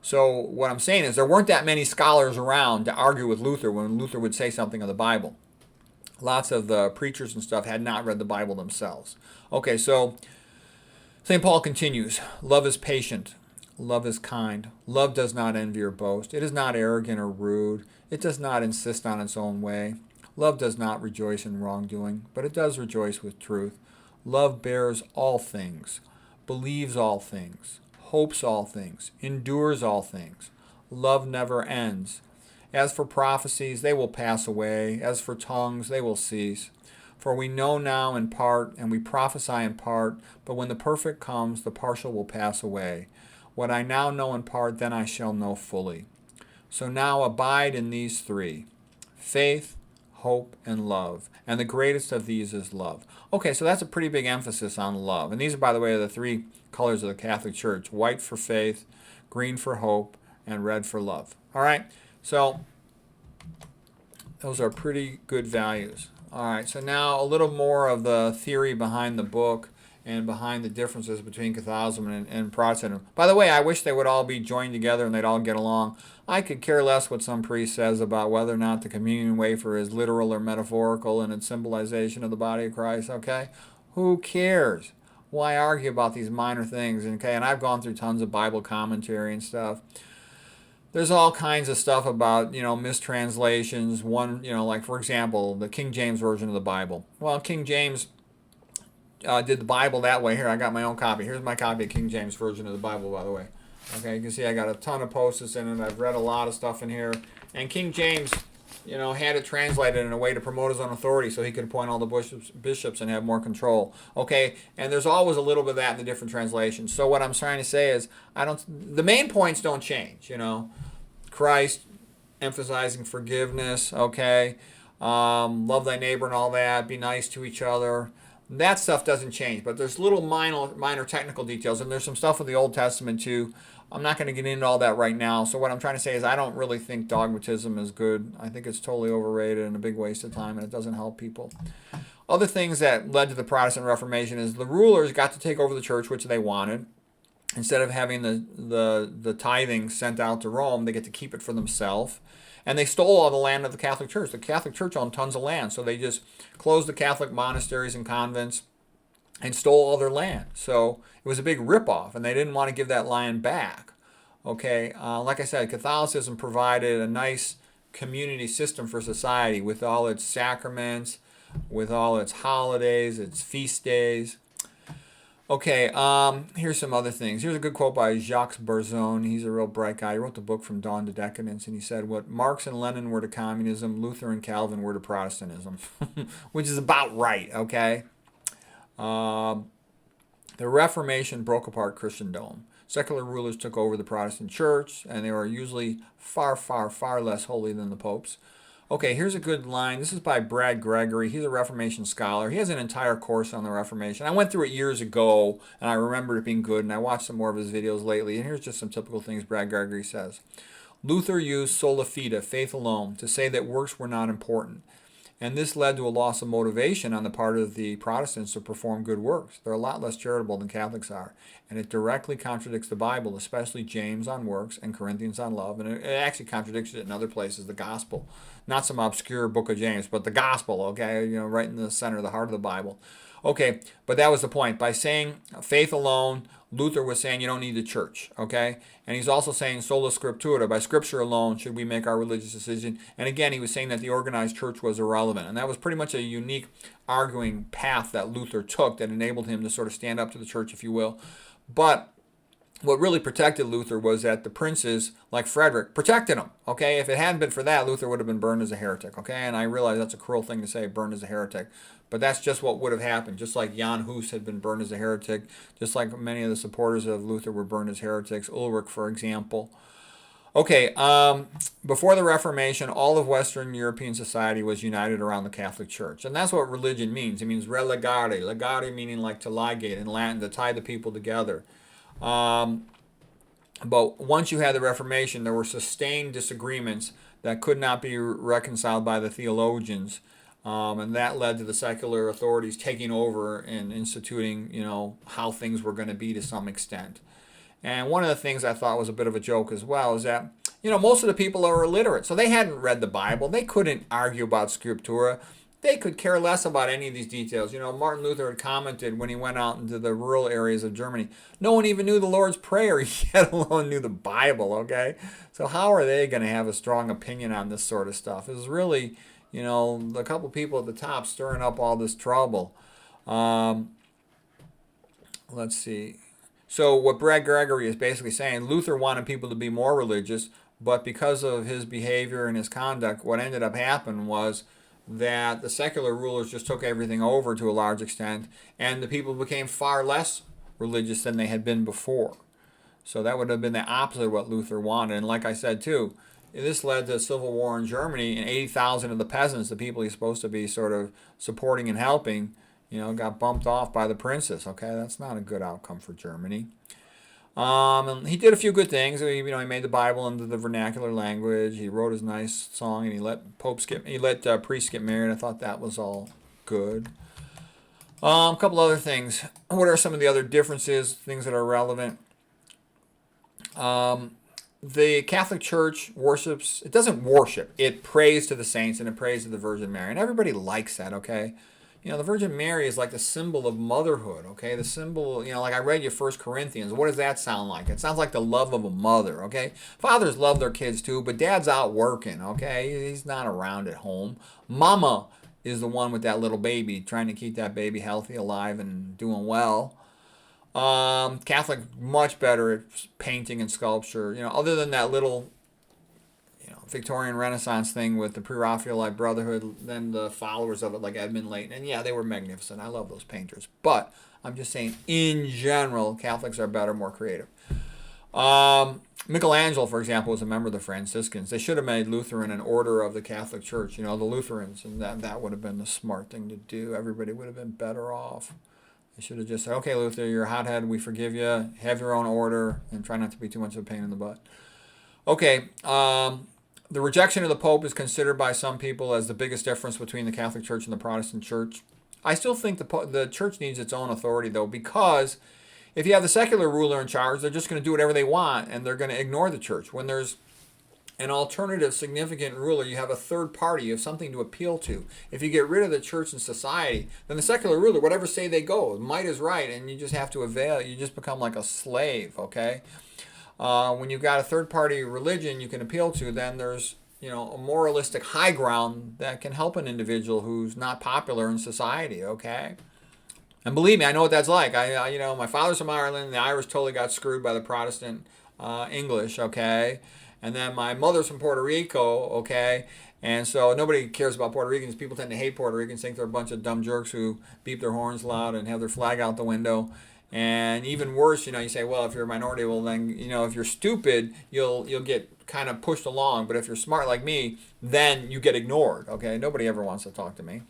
So what I'm saying is there weren't that many scholars around to argue with Luther when Luther would say something of the Bible. Lots of the preachers and stuff had not read the Bible themselves. Okay, so St. Paul continues, love is patient, love is kind, love does not envy or boast, it is not arrogant or rude, it does not insist on its own way, love does not rejoice in wrongdoing, but it does rejoice with truth. Love bears all things, believes all things, hopes all things, endures all things. Love never ends. As for prophecies, they will pass away. As for tongues, they will cease. For we know now in part, and we prophesy in part, but when the perfect comes, the partial will pass away. What I now know in part, then I shall know fully. So now abide in these three: faith, hope, and love. And the greatest of these is love. Okay, so that's a pretty big emphasis on love. And these are, by the way, are the three colors of the Catholic Church: white for faith, green for hope, and red for love. All right, so those are pretty good values. All right, so now a little more of the theory behind the book and behind the differences between Catholicism and Protestantism. By the way, I wish they would all be joined together and they'd all get along. I could care less what some priest says about whether or not the communion wafer is literal or metaphorical in its symbolization of the body of Christ, okay? Who cares? Why argue about these minor things, okay? And I've gone through tons of Bible commentary and stuff. There's all kinds of stuff about, mistranslations. One, like, for example, the King James Version of the Bible. Well, King James did the Bible that way. Here, I got my own copy. Here's my copy of King James Version of the Bible, by the way. Okay, you can see I got a ton of post-its in it. I've read a lot of stuff in here. And King James, had it translated in a way to promote his own authority so he could appoint all the bishops and have more control. Okay, and there's always a little bit of that in the different translations. So what I'm trying to say is, the main points don't change, Christ emphasizing forgiveness, okay? Love thy neighbor and all that. Be nice to each other. That stuff doesn't change, but there's little minor technical details, and there's some stuff with the Old Testament too. I'm not going to get into all that right now. So what I'm trying to say is I don't really think dogmatism is good. I think it's totally overrated and a big waste of time, and it doesn't help people. Other things that led to the Protestant Reformation is the rulers got to take over the church, which they wanted. Instead of having the tithing sent out to Rome, they get to keep it for themselves. And they stole all the land of the Catholic Church. The Catholic Church owned tons of land, so they just closed the Catholic monasteries and convents and stole all their land. So it was a big ripoff, and they didn't want to give that land back. Okay, like I said, Catholicism provided a nice community system for society with all its sacraments, with all its holidays, its feast days. Okay, here's some other things. Here's a good quote by Jacques Barzone. He's a real bright guy. He wrote the book From Dawn to Decadence, and he said, what Marx and Lenin were to communism, Luther and Calvin were to Protestantism, which is about right, okay? The Reformation broke apart Christendom. Secular rulers took over the Protestant church, and they were usually far, far, far less holy than the popes. Okay, here's a good line. This is by Brad Gregory. He's a Reformation scholar. He has an entire course on the Reformation. I went through it years ago, and I remember it being good, and I watched some more of his videos lately. And here's just some typical things Brad Gregory says. Luther used sola fide, faith alone, to say that works were not important. And this led to a loss of motivation on the part of the Protestants to perform good works. They're a lot less charitable than Catholics are. And it directly contradicts the Bible, especially James on works and Corinthians on love. And it actually contradicts it in other places, the gospel. Not some obscure book of James, but the gospel, okay? Right in the center, the heart of the Bible. Okay, but that was the point. By saying faith alone, Luther was saying you don't need the church, okay? And he's also saying sola scriptura, by scripture alone should we make our religious decision. And again, he was saying that the organized church was irrelevant. And that was pretty much a unique arguing path that Luther took that enabled him to sort of stand up to the church, if you will. But what really protected Luther was that the princes, like Frederick, protected him, okay? If it hadn't been for that, Luther would have been burned as a heretic, okay? And I realize that's a cruel thing to say, burned as a heretic. But that's just what would have happened, just like Jan Hus had been burned as a heretic, just like many of the supporters of Luther were burned as heretics, Ulrich, for example. Okay, before the Reformation, all of Western European society was united around the Catholic Church. And that's what religion means. It means relegare, legare meaning like to ligate in Latin, to tie the people together. But once you had the Reformation, there were sustained disagreements that could not be reconciled by the theologians. And that led to the secular authorities taking over and instituting, how things were going to be to some extent. And one of the things I thought was a bit of a joke as well is that, most of the people are illiterate. So they hadn't read the Bible. They couldn't argue about Scriptura. They could care less about any of these details. Martin Luther had commented when he went out into the rural areas of Germany, no one even knew the Lord's Prayer, yet alone knew the Bible, okay? So how are they going to have a strong opinion on this sort of stuff? It was really, a couple people at the top stirring up all this trouble. Let's see. So what Brad Gregory is basically saying, Luther wanted people to be more religious, but because of his behavior and his conduct, what ended up happening was that the secular rulers just took everything over to a large extent, and the people became far less religious than they had been before. So that would have been the opposite of what Luther wanted. And like I said too, this led to a civil war in Germany, and 80,000 of the peasants, the people he's supposed to be sort of supporting and helping, got bumped off by the princes. Okay, that's not a good outcome for Germany. And he did a few good things. He made the Bible into the vernacular language. He wrote his nice song, and he let priests get married. I thought that was all good. A couple other things. What are some of the other differences, things that are relevant? The Catholic Church worships, it doesn't worship, it prays to the saints and it prays to the Virgin Mary. And everybody likes that, okay? The Virgin Mary is like the symbol of motherhood, okay? The symbol, like I read you 1 Corinthians. What does that sound like? It sounds like the love of a mother, okay? Fathers love their kids too, but dad's out working, okay? He's not around at home. Mama is the one with that little baby, trying to keep that baby healthy, alive, and doing well. Catholic, much better at painting and sculpture. Other than that little, Victorian Renaissance thing with the Pre-Raphaelite Brotherhood, then the followers of it like Edmund Layton. And yeah, they were magnificent. I love those painters. But I'm just saying, in general, Catholics are better, more creative. Michelangelo, for example, was a member of the Franciscans. They should have made Lutheran an order of the Catholic Church, the Lutherans, and that would have been the smart thing to do. Everybody would have been better off. They should have just said, okay, Luther, you're a hothead, we forgive you, have your own order, and try not to be too much of a pain in the butt. Okay, the rejection of the Pope is considered by some people as the biggest difference between the Catholic Church and the Protestant Church. I still think the Church needs its own authority, though, because if you have the secular ruler in charge, they're just going to do whatever they want, and they're going to ignore the Church. When there's an alternative significant ruler, you have a third party, you have something to appeal to. If you get rid of the church and society, then the secular ruler, whatever say they go, might is right, and you just have to avail. You just become like a slave, okay? When you've got a third party religion you can appeal to, then there's a moralistic high ground that can help an individual who's not popular in society, okay? And believe me, I know what that's like. My father's from Ireland, the Irish totally got screwed by the Protestant English, okay? And then my mother's from Puerto Rico, okay? And so nobody cares about Puerto Ricans. People tend to hate Puerto Ricans, think they're a bunch of dumb jerks who beep their horns loud and have their flag out the window. And even worse, you say, well, if you're a minority, well, then, if you're stupid, you'll get kind of pushed along. But if you're smart like me, then you get ignored, okay? Nobody ever wants to talk to me.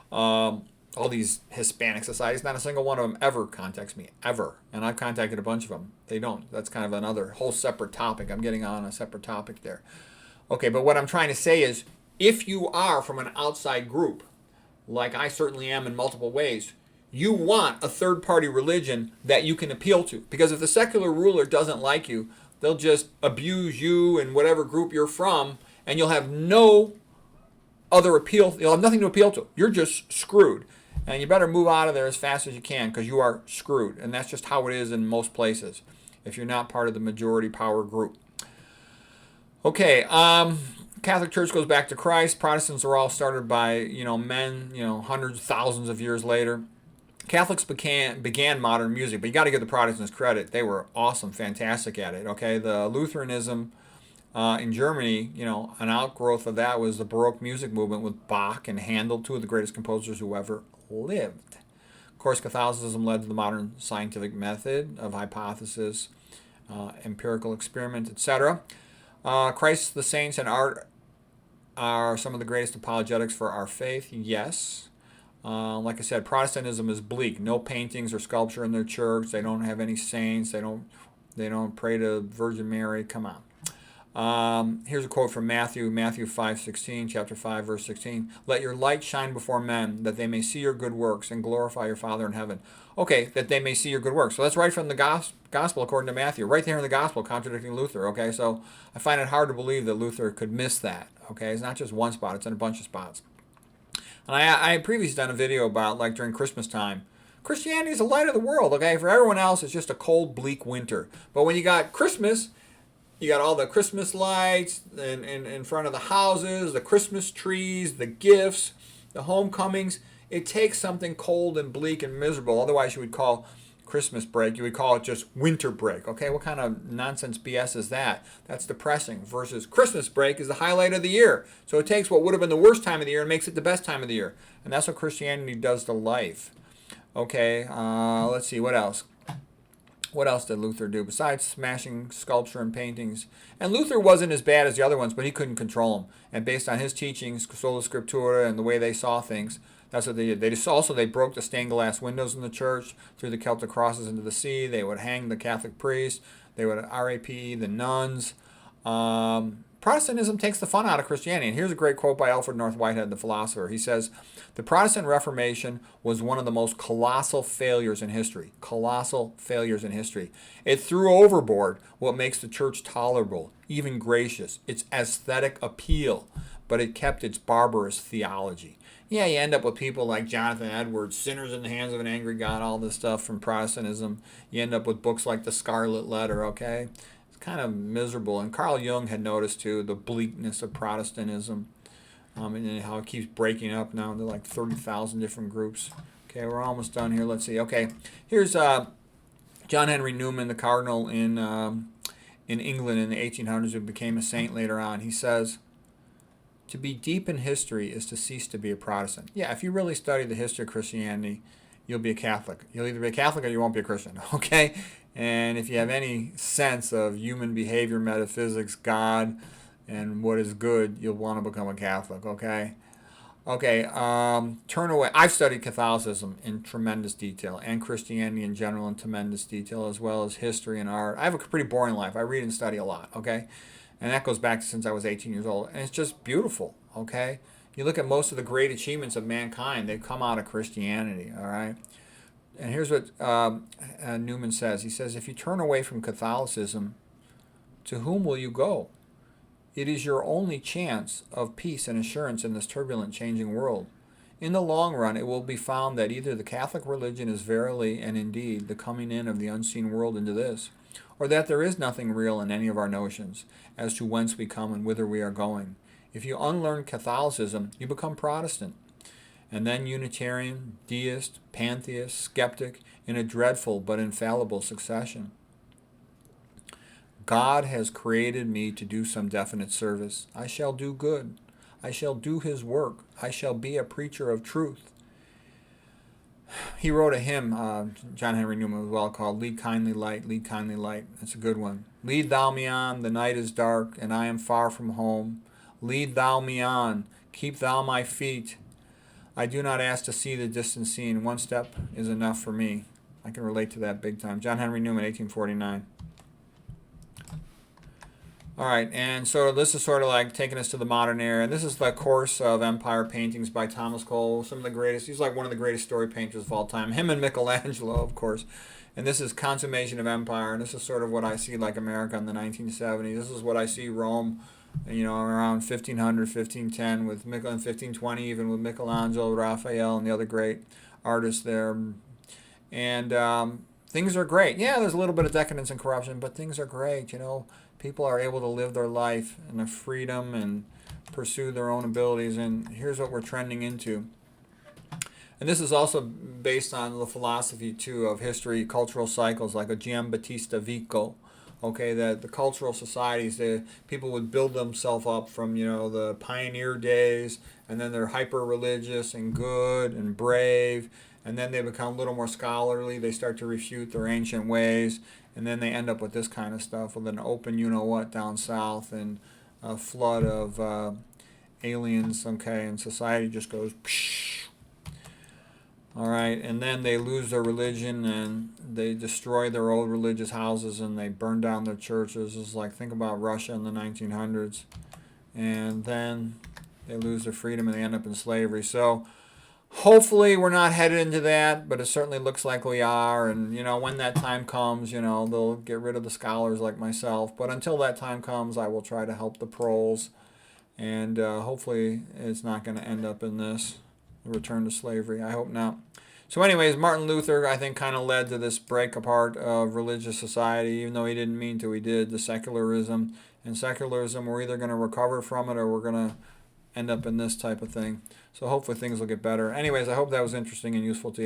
All these Hispanic societies, not a single one of them ever contacts me, ever. And I've contacted a bunch of them. They don't. That's kind of another whole separate topic. I'm getting on a separate topic there. Okay, but what I'm trying to say is, if you are from an outside group, like I certainly am in multiple ways, you want a third-party religion that you can appeal to. Because if the secular ruler doesn't like you, they'll just abuse you and whatever group you're from, and you'll have no other appeal. You'll have nothing to appeal to. You're just screwed. And you better move out of there as fast as you can, because you are screwed. And that's just how it is in most places, if you're not part of the majority power group. Okay, Catholic Church goes back to Christ. Protestants are all started by, men, hundreds, thousands of years later. Catholics began modern music, but you got to give the Protestants credit. They were awesome, fantastic at it. Okay, the Lutheranism in Germany, an outgrowth of that was the Baroque music movement with Bach and Handel, two of the greatest composers who ever lived. Of course, Catholicism led to the modern scientific method of hypothesis, empirical experiment, etc. Christ, the saints, and art are some of the greatest apologetics for our faith. Yes. Like I said, Protestantism is bleak. No paintings or sculpture in their church. They don't have any saints. They don't pray to Virgin Mary. Come on. Here's a quote from Matthew 5:16, chapter 5, verse 16. Let your light shine before men, that they may see your good works and glorify your Father in heaven. Okay, that they may see your good works. So that's right from the gospel according to Matthew. Right there in the gospel, contradicting Luther. Okay, so I find it hard to believe that Luther could miss that. Okay, it's not just one spot, it's in a bunch of spots. And I previously done a video about, like, during Christmas time, Christianity is the light of the world, okay? For everyone else, it's just a cold, bleak winter. But when you got Christmas, you got all the Christmas lights in front of the houses, the Christmas trees, the gifts, the homecomings. It takes something cold and bleak and miserable. Otherwise, you would call Christmas break, you would call it just winter break. Okay, what kind of nonsense BS is that? That's depressing. Versus Christmas break is the highlight of the year. So it takes what would have been the worst time of the year and makes it the best time of the year. And that's what Christianity does to life. Okay, let's see, what else? What else did Luther do besides smashing sculpture and paintings? And Luther wasn't as bad as the other ones, but he couldn't control them. And based on his teachings, sola scriptura, and the way they saw things, that's what they did. They broke the stained glass windows in the church, threw the Celtic crosses into the sea. They would hang the Catholic priests. They would RAP the nuns. Protestantism takes the fun out of Christianity. And here's a great quote by Alfred North Whitehead, the philosopher. He says, "The Protestant Reformation was one of the most colossal failures in history. Colossal failures in history. It threw overboard what makes the church tolerable, even gracious, its aesthetic appeal, but it kept its barbarous theology." Yeah, you end up with people like Jonathan Edwards, Sinners in the Hands of an Angry God, all this stuff from Protestantism. You end up with books like The Scarlet Letter, okay? Kind of miserable. And Carl Jung had noticed too the bleakness of Protestantism, and how it keeps breaking up now into like 30,000 different groups. Okay, we're almost done here. Let's see. Okay, here's John Henry Newman, the cardinal in England in the 1800s, who became a saint later on. He says, "To be deep in history is to cease to be a Protestant." Yeah, if you really study the history of Christianity, you'll be a Catholic. You'll either be a Catholic or you won't be a Christian. Okay. And if you have any sense of human behavior, metaphysics, God, and what is good, you'll want to become a Catholic, okay? Okay, turn away. I've studied Catholicism in tremendous detail, and Christianity in general in tremendous detail, as well as history and art. I have a pretty boring life. I read and study a lot, okay? And that goes back since I was 18 years old. And it's just beautiful, okay? You look at most of the great achievements of mankind, they've come out of Christianity, all right? And here's what Newman says. He says, "If you turn away from Catholicism, to whom will you go? It is your only chance of peace and assurance in this turbulent, changing world. In the long run, it will be found that either the Catholic religion is verily and indeed the coming in of the unseen world into this, or that there is nothing real in any of our notions as to whence we come and whither we are going. If you unlearn Catholicism, you become Protestant, and then Unitarian, Deist, Pantheist, Skeptic, in a dreadful but infallible succession. God has created me to do some definite service. I shall do good. I shall do his work. I shall be a preacher of truth." He wrote a hymn, John Henry Newman as well, called "Lead Kindly Light, Lead Kindly Light." That's a good one. "Lead thou me on, the night is dark, and I am far from home. Lead thou me on, keep thou my feet. I do not ask to see the distant scene. One step is enough for me." I can relate to that big time. John Henry Newman, 1849. All right, and so this is sort of like taking us to the modern era. And this is the course of Empire paintings by Thomas Cole, some of the greatest. He's like one of the greatest story painters of all time. Him and Michelangelo, of course. And this is Consummation of Empire. And this is sort of what I see like America in the 1970s. This is what I see Rome, around 1500, 1510, with and 1520, even with Michelangelo, Raphael, and the other great artists there. And things are great. Yeah, there's a little bit of decadence and corruption, but things are great. People are able to live their life in a freedom and pursue their own abilities. And here's what we're trending into. And this is also based on the philosophy, too, of history, cultural cycles, like a Giambattista Vico. Okay, that the cultural societies, people would build themselves up from, the pioneer days, and then they're hyper-religious and good and brave, and then they become a little more scholarly. They start to refute their ancient ways, and then they end up with this kind of stuff, with an open you-know-what down south and a flood of aliens, okay, and society just goes psh. All right, and then they lose their religion and they destroy their old religious houses and they burn down their churches. It's like, think about Russia in the 1900s. And then they lose their freedom and they end up in slavery. So hopefully we're not headed into that, but it certainly looks like we are. And, when that time comes, they'll get rid of the scholars like myself. But until that time comes, I will try to help the proles. And hopefully it's not going to end up in this return to slavery. I hope not. So anyways, Martin Luther, I think, kind of led to this break apart of religious society, even though he didn't mean to. He did. The secularism. And secularism, we're either going to recover from it or we're going to end up in this type of thing. So hopefully things will get better. Anyways, I hope that was interesting and useful to you.